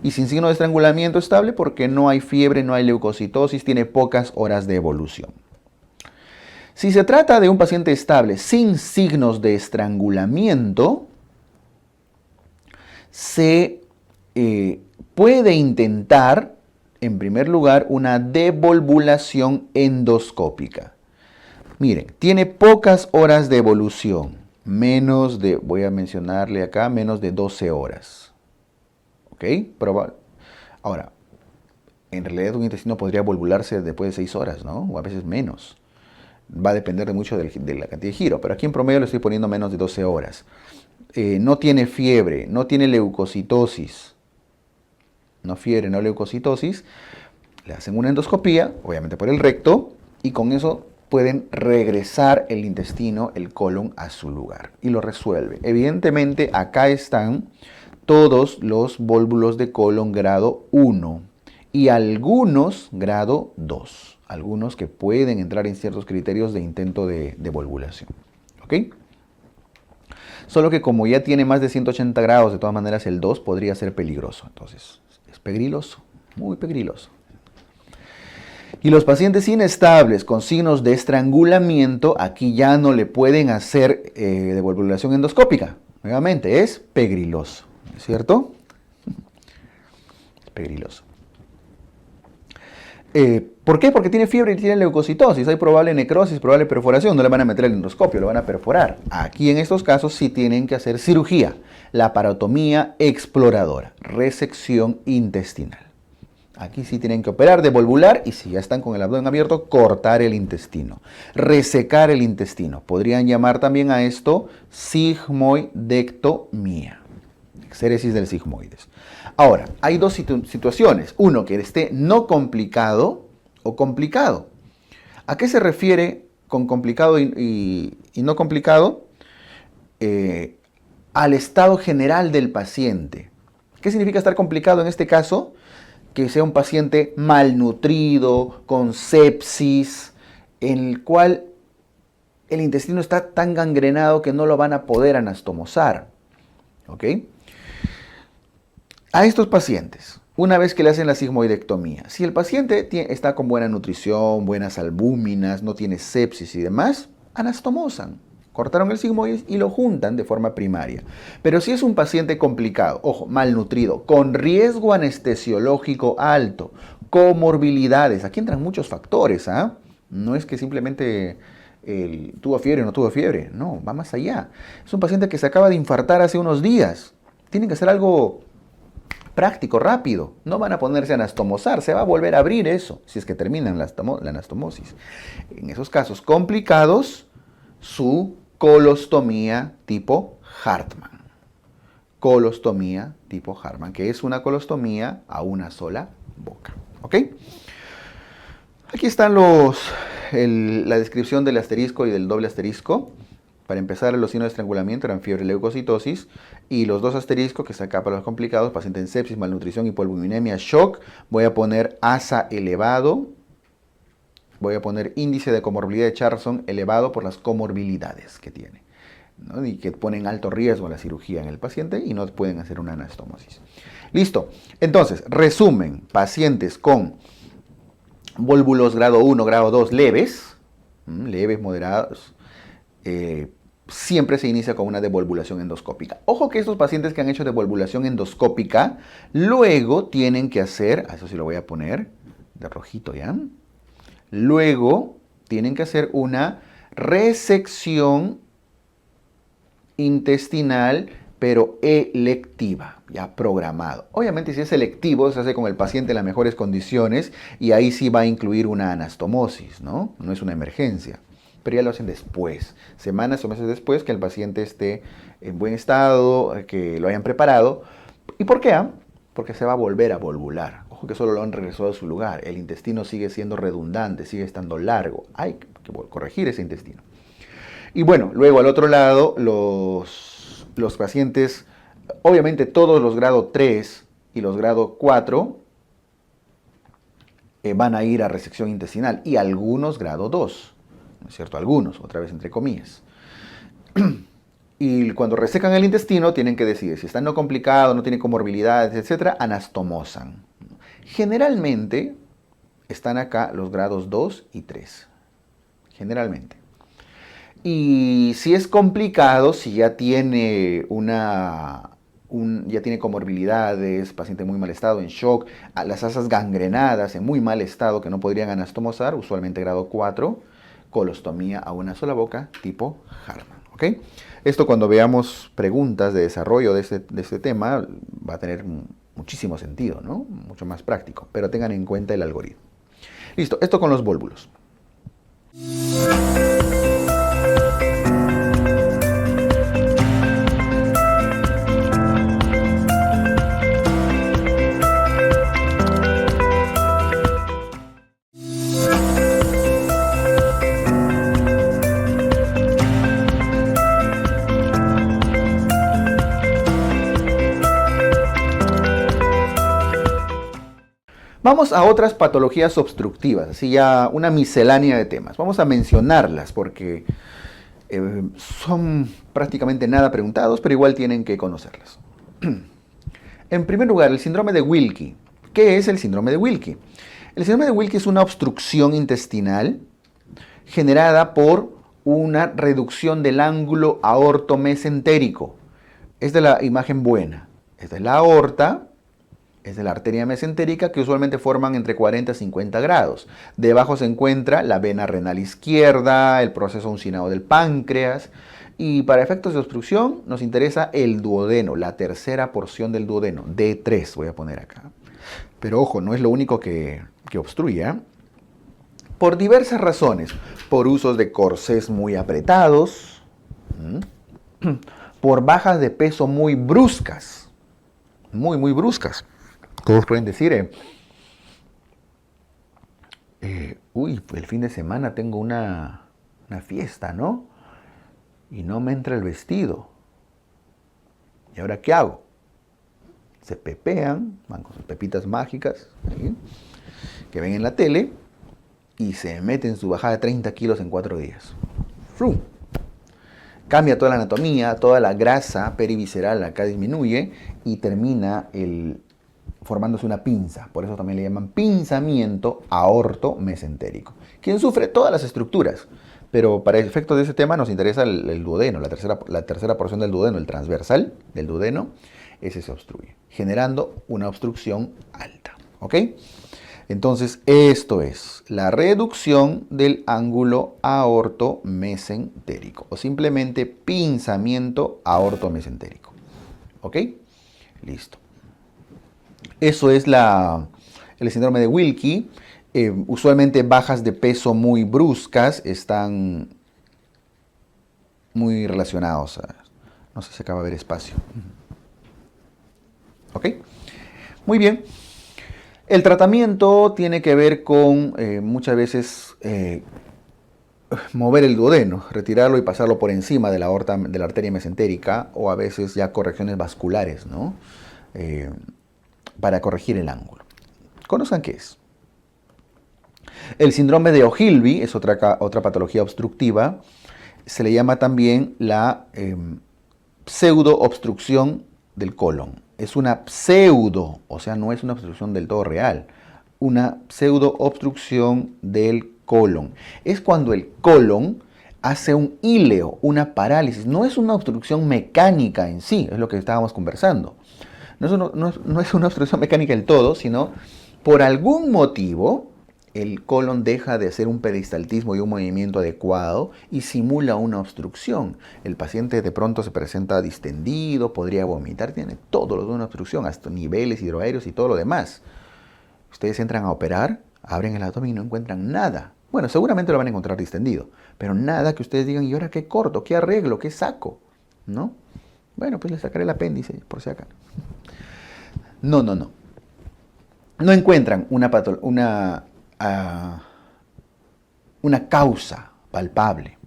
Y sin signo de estrangulamiento estable porque no hay fiebre, no hay leucocitosis, tiene pocas horas de evolución. Si se trata de un paciente estable sin signos de estrangulamiento, se puede intentar, en primer lugar, una devolvulación endoscópica. Miren, tiene pocas horas de evolución, voy a mencionarle acá, menos de 12 horas. ¿Ok? Ahora, en realidad un intestino podría volvularse después de 6 horas, ¿no? O a veces menos. Va a depender mucho de la cantidad de giro, pero aquí en promedio le estoy poniendo menos de 12 horas. No tiene fiebre, no tiene leucocitosis. No fiebre, no leucocitosis. Le hacen una endoscopía, obviamente por el recto, y con eso pueden regresar el intestino, el colon, a su lugar. Y lo resuelve. Evidentemente, acá están todos los vólvulos de colon grado 1 y algunos grado 2. Algunos que pueden entrar en ciertos criterios de intento de volvulación. ¿Ok? Solo que como ya tiene más de 180 grados, de todas maneras el 2 podría ser peligroso. Entonces, es pegriloso, muy pegriloso. Y los pacientes inestables con signos de estrangulamiento, aquí ya no le pueden hacer devolvulación endoscópica. Nuevamente, es pegriloso, ¿cierto? Es pegriloso. ¿Por qué? Porque tiene fiebre y tiene leucocitosis, hay probable necrosis, probable perforación, no le van a meter el endoscopio, lo van a perforar. Aquí en estos casos sí tienen que hacer cirugía, laparotomía exploradora, resección intestinal. Aquí sí tienen que operar, devolvular y si ya están con el abdomen abierto, cortar el intestino, resecar el intestino. Podrían llamar también a esto sigmoidectomía, exéresis del sigmoides. Ahora, hay dos situaciones. Uno, que esté no complicado o complicado. ¿A qué se refiere con complicado y no complicado? Al estado general del paciente. ¿Qué significa estar complicado en este caso? Que sea un paciente malnutrido, con sepsis, en el cual el intestino está tan gangrenado que no lo van a poder anastomosar. ¿Ok? A estos pacientes, una vez que le hacen la sigmoidectomía, si el paciente está con buena nutrición, buenas albúminas, no tiene sepsis y demás, anastomosan. Cortaron el sigmoide y lo juntan de forma primaria. Pero si es un paciente complicado, ojo, malnutrido, con riesgo anestesiológico alto, comorbilidades, aquí entran muchos factores, ¿ah? No es que simplemente tuvo fiebre o no tuvo fiebre, no, va más allá. Es un paciente que se acaba de infartar hace unos días. Tienen que hacer algo práctico, rápido. No van a ponerse a anastomosar, se va a volver a abrir eso, si es que terminan la anastomosis. En esos casos complicados, su colostomía tipo Hartmann. Colostomía tipo Hartmann, que es una colostomía a una sola boca. ¿Ok? Aquí están la descripción del asterisco y del doble asterisco. Para empezar, los signos de estrangulamiento eran fiebre y leucocitosis. Y los dos asteriscos, que es acá para los complicados, paciente en sepsis, malnutrición, hipoalbuminemia, shock. Voy a poner ASA elevado. Voy a poner índice de comorbilidad de Charlson elevado por las comorbilidades que tiene, ¿no? Y que ponen alto riesgo a la cirugía en el paciente y no pueden hacer una anastomosis. Listo. Entonces, resumen, pacientes con vólvulos grado 1, grado 2 leves, leves, moderados, siempre se inicia con una devolvulación endoscópica. Ojo que estos pacientes que han hecho devolvulación endoscópica, luego tienen que hacer, eso sí lo voy a poner de rojito ya, luego tienen que hacer una resección intestinal, pero electiva, ya programado. Obviamente si es selectivo, se hace con el paciente en las mejores condiciones y ahí sí va a incluir una anastomosis, ¿no? No es una emergencia. Pero ya lo hacen después, semanas o meses después, que el paciente esté en buen estado, que lo hayan preparado. ¿Y por qué? Porque se va a volver a volvular. Ojo que solo lo han regresado a su lugar. El intestino sigue siendo redundante, sigue estando largo. Hay que corregir ese intestino. Y bueno, luego al otro lado, los pacientes, obviamente todos los grado 3 y los grado 4 van a ir a resección intestinal y algunos grado 2. ¿No es cierto? Algunos, otra vez entre comillas. Y cuando resecan el intestino, tienen que decidir si está no complicado, no tiene comorbilidades, etc., anastomosan. Generalmente están acá los grados 2 y 3. Generalmente. Y si es complicado, si ya tiene ya tiene comorbilidades, paciente en muy mal estado, en shock, las asas gangrenadas, en muy mal estado, que no podrían anastomosar, usualmente grado 4, colostomía a una sola boca, tipo Hartmann. ¿Ok? Esto cuando veamos preguntas de desarrollo de este tema va a tener muchísimo sentido, ¿no? Mucho más práctico, pero tengan en cuenta el algoritmo. Listo, esto con los vólvulos. Vamos a otras patologías obstructivas, así ya una miscelánea de temas. Vamos a mencionarlas porque son prácticamente nada preguntados, pero igual tienen que conocerlas. En primer lugar, el síndrome de Wilkie. ¿Qué es el síndrome de Wilkie? El síndrome de Wilkie es una obstrucción intestinal generada por una reducción del ángulo aortomesentérico. Esta es la imagen buena. Esta es la aorta. Es de la arteria mesentérica que usualmente forman entre 40 y 50 grados. Debajo se encuentra la vena renal izquierda, el proceso uncinado del páncreas. Y para efectos de obstrucción nos interesa el duodeno, la tercera porción del duodeno, D3 voy a poner acá. Pero ojo, no es lo único que obstruye, ¿eh? Por diversas razones. Por usos de corsés muy apretados. Por bajas de peso muy bruscas. Muy bruscas. Todos pueden decir, el fin de semana tengo una fiesta, ¿no? Y no me entra el vestido. ¿Y ahora qué hago? se pepean, van con sus pepitas mágicas, ¿sí?, que ven en la tele, y se meten su bajada de 30 kilos en 4 días. ¡Frum! Cambia toda la anatomía, toda la grasa perivisceral acá disminuye y termina formándose una pinza. Por eso también le llaman pinzamiento aorto-mesentérico. Quien sufre todas las estructuras, pero para el efecto de ese tema nos interesa el duodeno, la tercera porción del duodeno, el transversal del duodeno, ese se obstruye, generando una obstrucción alta. ¿Ok? Entonces, esto es la reducción del ángulo aorto-mesentérico o simplemente pinzamiento aorto-mesentérico. ¿Ok? Listo. Eso es el síndrome de Wilkie. Usualmente bajas de peso muy bruscas están muy relacionados. No sé si acaba de haber espacio. ¿Ok? Muy bien. El tratamiento tiene que ver con muchas veces mover el duodeno, retirarlo y pasarlo por encima de la arteria mesentérica, o a veces ya correcciones vasculares, ¿no? Para corregir el ángulo. Conozcan qué es. El síndrome de Ogilvy es otra patología obstructiva. Se le llama también la pseudoobstrucción del colon. Es una pseudo, o sea, no es una obstrucción del todo real. Una pseudoobstrucción del colon. Es cuando el colon hace un íleo, una parálisis. No es una obstrucción mecánica en sí, es lo que estábamos conversando. No es una obstrucción mecánica del todo, sino por algún motivo el colon deja de hacer un peristaltismo y un movimiento adecuado y simula una obstrucción. El paciente de pronto se presenta distendido, podría vomitar, tiene todo lo de una obstrucción, hasta niveles hidroaéreos y todo lo demás. Ustedes entran a operar, abren el abdomen y no encuentran nada. Bueno, seguramente lo van a encontrar distendido, pero nada que ustedes digan, ¿y ahora qué corto, qué arreglo, qué saco? ¿No? Bueno, pues le sacaré el apéndice, por si acaso. No. No encuentran una causa palpable.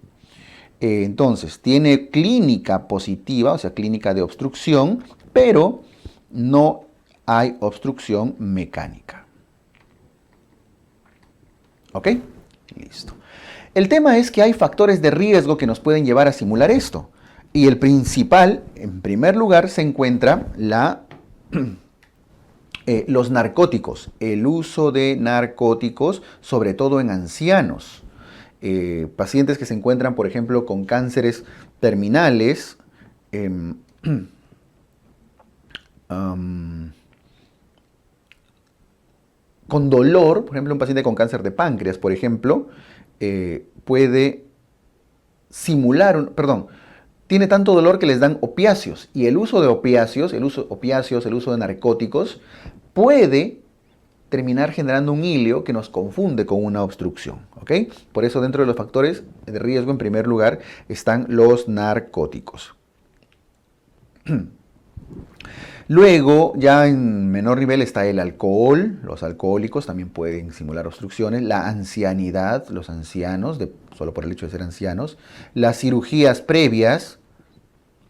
Entonces, tiene clínica positiva, o sea, clínica de obstrucción, pero no hay obstrucción mecánica. ¿Ok? Listo. El tema es que hay factores de riesgo que nos pueden llevar a simular esto. Y el principal, en primer lugar, se encuentra los narcóticos, el uso de narcóticos, sobre todo en ancianos. Pacientes que se encuentran, por ejemplo, con cánceres terminales, con dolor, por ejemplo, un paciente con cáncer de páncreas, por ejemplo, puede simular, tiene tanto dolor que les dan opiáceos, y el uso de opiáceos, el uso de narcóticos, puede terminar generando un híleo que nos confunde con una obstrucción, ¿ok? Por eso dentro de los factores de riesgo, en primer lugar, están los narcóticos. Luego, ya en menor nivel está el alcohol. Los alcohólicos también pueden simular obstrucciones. La ancianidad, los ancianos, solo por el hecho de ser ancianos. Las cirugías previas,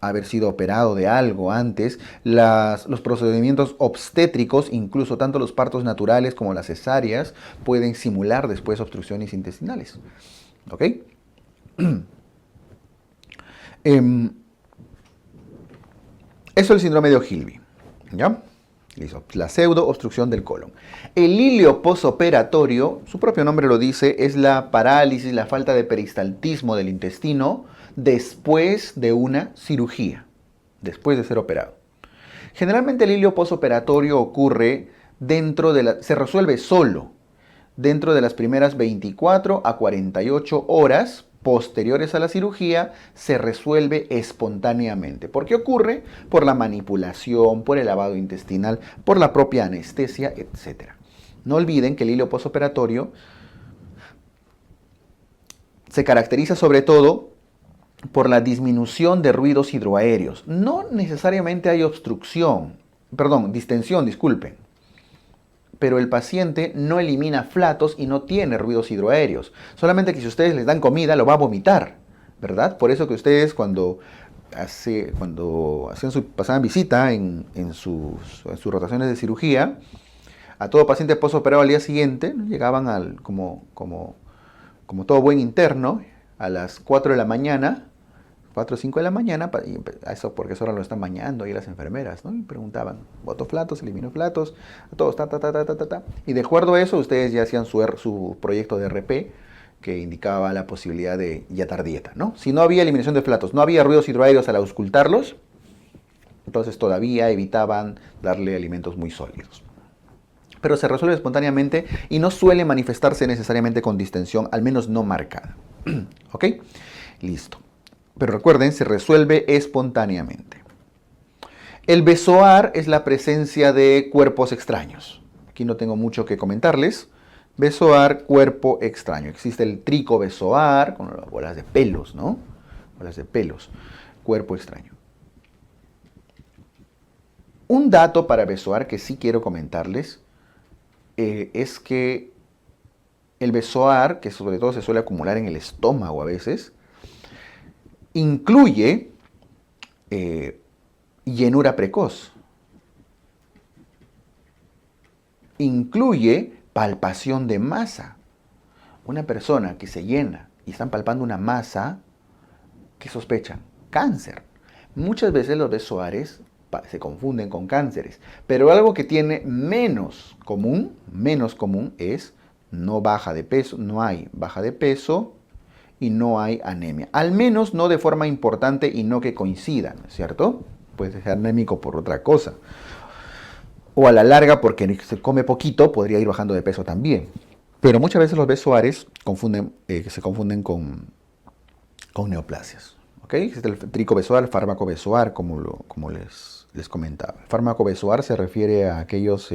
haber sido operado de algo antes. Los procedimientos obstétricos, incluso tanto los partos naturales como las cesáreas, pueden simular después obstrucciones intestinales. ¿Ok? Eso es el síndrome de Ogilvy. ¿Ya? Listo. La pseudo-obstrucción del colon. El híleo posoperatorio, su propio nombre lo dice, es la parálisis, la falta de peristaltismo del intestino después de una cirugía, después de ser operado. Generalmente el híleo posoperatorio ocurre se resuelve solo dentro de las primeras 24 a 48 horas posteriores a la cirugía, se resuelve espontáneamente. ¿Por qué ocurre? Por la manipulación, por el lavado intestinal, por la propia anestesia, etc. No olviden que el híleo posoperatorio se caracteriza sobre todo por la disminución de ruidos hidroaéreos. No necesariamente hay distensión, disculpen. Pero el paciente no elimina flatos y no tiene ruidos hidroaéreos. Solamente que si ustedes les dan comida, lo va a vomitar, ¿verdad? Por eso que ustedes cuando cuando pasaban visita en sus rotaciones de cirugía, a todo paciente postoperado al día siguiente, ¿no? Llegaban como todo buen interno, a las 4 de la mañana, 4 o 5 de la mañana, eso porque eso ahora lo están bañando ahí las enfermeras, ¿no? Y preguntaban, ¿botó flatos, eliminó flatos? A todos, Y de acuerdo a eso, ustedes ya hacían su proyecto de RP, que indicaba la posibilidad de yatar dieta, ¿no? Si no había eliminación de flatos, no había ruidos hidroaéreos al auscultarlos, entonces todavía evitaban darle alimentos muy sólidos. Pero se resuelve espontáneamente y no suele manifestarse necesariamente con distensión, al menos no marcada. ¿Ok? Listo. Pero recuerden, se resuelve espontáneamente. El besoar es la presencia de cuerpos extraños. Aquí no tengo mucho que comentarles. Besoar, cuerpo extraño. Existe el tricobesoar, con las bolas de pelos, ¿no? Bolas de pelos. Cuerpo extraño. Un dato para besoar que sí quiero comentarles es que el besoar, que sobre todo se suele acumular en el estómago a veces, incluye llenura precoz. Incluye palpación de masa. Una persona que se llena y están palpando una masa, ¿qué sospechan? Cáncer. Muchas veces los besoares se confunden con cánceres, pero algo que tiene menos común es no baja de peso, no hay baja de peso y no hay anemia. Al menos no de forma importante y no que coincidan, ¿cierto? Puede ser anémico por otra cosa. O a la larga, porque se come poquito, podría ir bajando de peso también. Pero muchas veces los besoares se confunden con neoplasias. ¿Ok? Existe el tricobesoar, el fármaco besoar, como les comentaba. El fármaco besoar se refiere a aquellos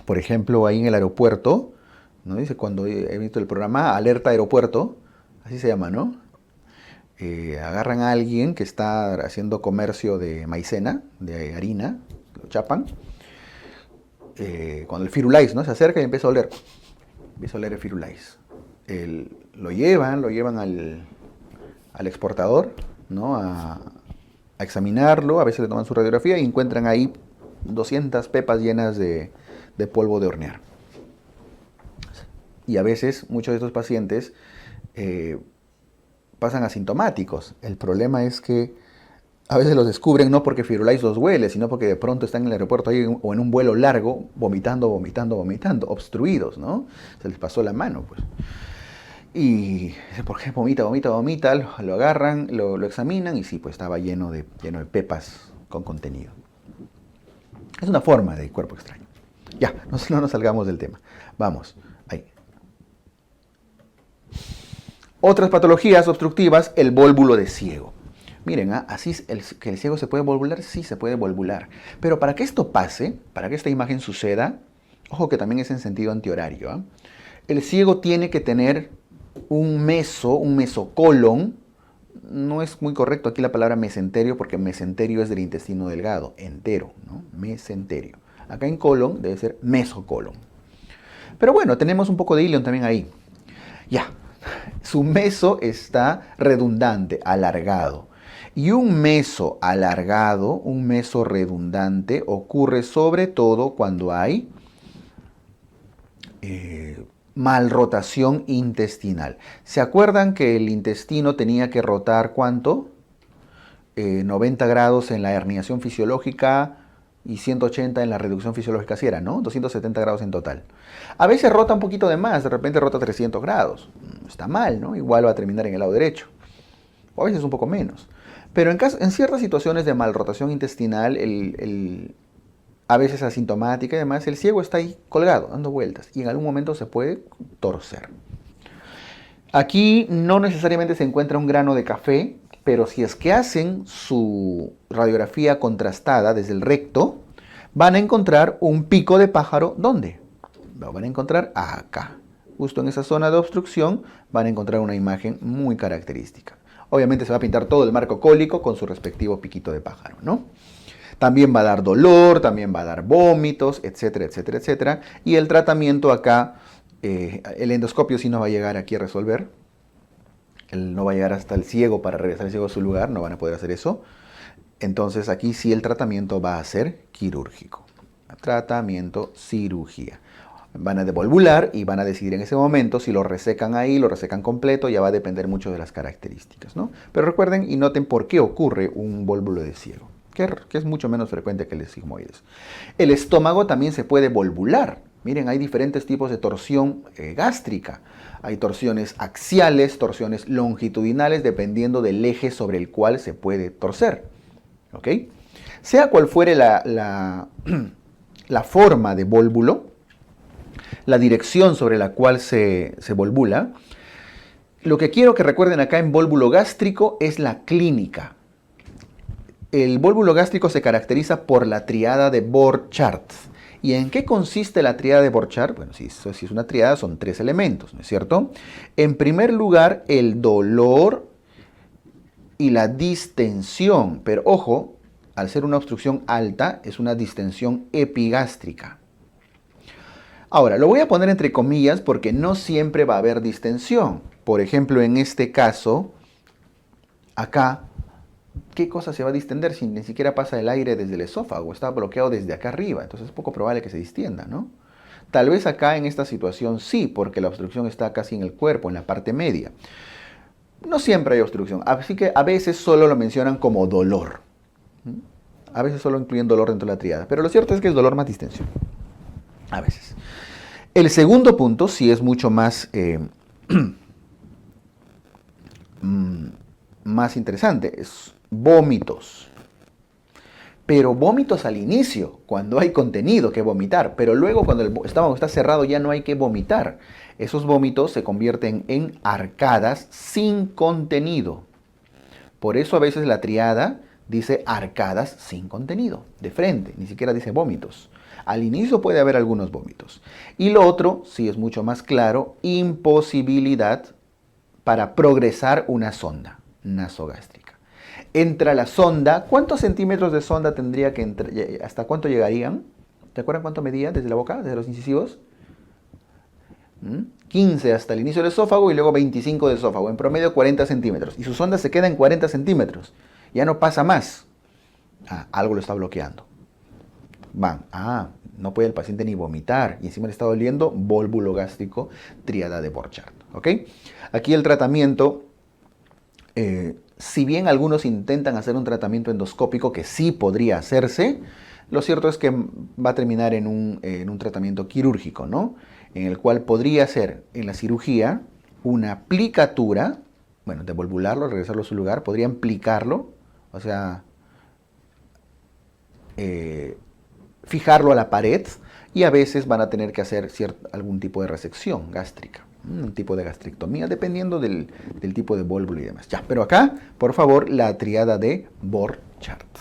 por ejemplo, ahí en el aeropuerto, ¿no? Dice, cuando he visto el programa Alerta Aeropuerto, así se llama, ¿no? Agarran a alguien que está haciendo comercio de maicena, de harina, lo chapan, cuando el Firulais, ¿no? Se acerca y empieza a oler. Empieza a oler el Firulais. Lo llevan al exportador, ¿no? A examinarlo, a veces le toman su radiografía y encuentran ahí 200 pepas llenas de polvo de hornear. Y a veces muchos de estos pacientes pasan asintomáticos. El problema es que a veces los descubren no porque Firulais los huele, sino porque de pronto están en el aeropuerto ahí, o en un vuelo largo, vomitando, obstruidos, ¿no? Se les pasó la mano, pues. Y ¿por qué vomita? Lo agarran, lo examinan y sí, pues estaba lleno de pepas con contenido. Es una forma de cuerpo extraño. Ya, no nos salgamos del tema. Vamos, ahí. Otras patologías obstructivas, el vólvulo de ciego. Miren, así que el ciego se puede volvular, sí se puede volvular. Pero para que esto pase, para que esta imagen suceda, ojo que también es en sentido antihorario, el ciego tiene que tener un mesocolon. No es muy correcto aquí la palabra mesenterio, porque mesenterio es del intestino delgado, entero, ¿no? Mesenterio. Acá en colon debe ser mesocolon. Pero bueno, tenemos un poco de ilion también ahí. Ya, su meso está redundante, alargado. Y un meso alargado, un meso redundante, ocurre sobre todo cuando hay malrotación intestinal. ¿Se acuerdan que el intestino tenía que rotar cuánto? 90 grados en la herniación fisiológica y 180 en la reducción fisiológica, si era, ¿no? 270 grados en total. A veces rota un poquito de más, de repente rota 300 grados. Está mal, ¿no? Igual va a terminar en el lado derecho. O a veces un poco menos. Pero en ciertas situaciones de malrotación intestinal, a veces asintomática y además, el ciego está ahí colgado, dando vueltas, y en algún momento se puede torcer. Aquí no necesariamente se encuentra un grano de café, pero si es que hacen su radiografía contrastada desde el recto, van a encontrar un pico de pájaro. ¿Dónde? Lo van a encontrar acá. Justo en esa zona de obstrucción van a encontrar una imagen muy característica. Obviamente se va a pintar todo el marco cólico con su respectivo piquito de pájaro, ¿no? También va a dar dolor, también va a dar vómitos, etcétera, etcétera, etcétera. Y el tratamiento acá, el endoscopio sí nos va a llegar aquí a resolver. Él no va a llegar hasta el ciego para regresar el ciego a su lugar, no van a poder hacer eso. Entonces aquí sí el tratamiento va a ser quirúrgico. Tratamiento, cirugía. Van a devolvular y van a decidir en ese momento si lo resecan ahí, lo resecan completo, ya va a depender mucho de las características, ¿no? Pero recuerden y noten por qué ocurre un vólvulo de ciego, que es mucho menos frecuente que el sigmoides. El estómago también se puede volvular. Miren, hay diferentes tipos de torsión gástrica. Hay torsiones axiales, torsiones longitudinales, dependiendo del eje sobre el cual se puede torcer. ¿Ok? Sea cual fuere la forma de vólvulo, la dirección sobre la cual se volvula, lo que quiero que recuerden acá en vólvulo gástrico es la clínica. El vólvulo gástrico se caracteriza por la triada de Borchardt. ¿Y en qué consiste la triada de Borchardt? Bueno, si es una triada, son 3 elementos, ¿no es cierto? En primer lugar, el dolor y la distensión. Pero ojo, al ser una obstrucción alta, es una distensión epigástrica. Ahora, lo voy a poner entre comillas porque no siempre va a haber distensión. Por ejemplo, en este caso, acá, ¿qué cosa se va a distender si ni siquiera pasa el aire desde el esófago? Está bloqueado desde acá arriba, entonces es poco probable que se distienda, ¿no? Tal vez acá en esta situación sí, porque la obstrucción está casi en el cuerpo, en la parte media. No siempre hay obstrucción, así que a veces solo lo mencionan como dolor. A veces solo incluyen dolor dentro de la triada, pero lo cierto es que es dolor más distensión. A veces. El segundo punto sí es mucho más, más interesante, es vómitos. Pero vómitos al inicio, cuando hay contenido que vomitar, pero luego cuando el estómago está cerrado ya no hay que vomitar. Esos vómitos se convierten en arcadas sin contenido. Por eso a veces la triada dice arcadas sin contenido, de frente, ni siquiera dice vómitos. Al inicio puede haber algunos vómitos. Y lo otro, sí es mucho más claro, imposibilidad para progresar una sonda nasogástrica. Entra la sonda, ¿cuántos centímetros de sonda tendría que entrar? ¿Hasta cuánto llegarían? ¿Te acuerdan cuánto medía desde la boca, desde los incisivos? 15 hasta el inicio del esófago y luego 25 del esófago, en promedio 40 centímetros. Y su sonda se queda en 40 centímetros, ya no pasa más. Algo lo está bloqueando. No puede el paciente ni vomitar y encima le está doliendo, vólvulo gástrico, triada de Borchardt. ¿Ok? Aquí el tratamiento, si bien algunos intentan hacer un tratamiento endoscópico que sí podría hacerse, lo cierto es que va a terminar en un tratamiento quirúrgico, ¿no? En el cual podría ser en la cirugía una aplicatura, bueno, devolvularlo, regresarlo a su lugar, podrían plicarlo, o sea, fijarlo a la pared y a veces van a tener que hacer algún tipo de resección gástrica, un tipo de gastrictomía, dependiendo del tipo de vólvulo y demás. Ya, pero acá, por favor, la triada de Borchardt.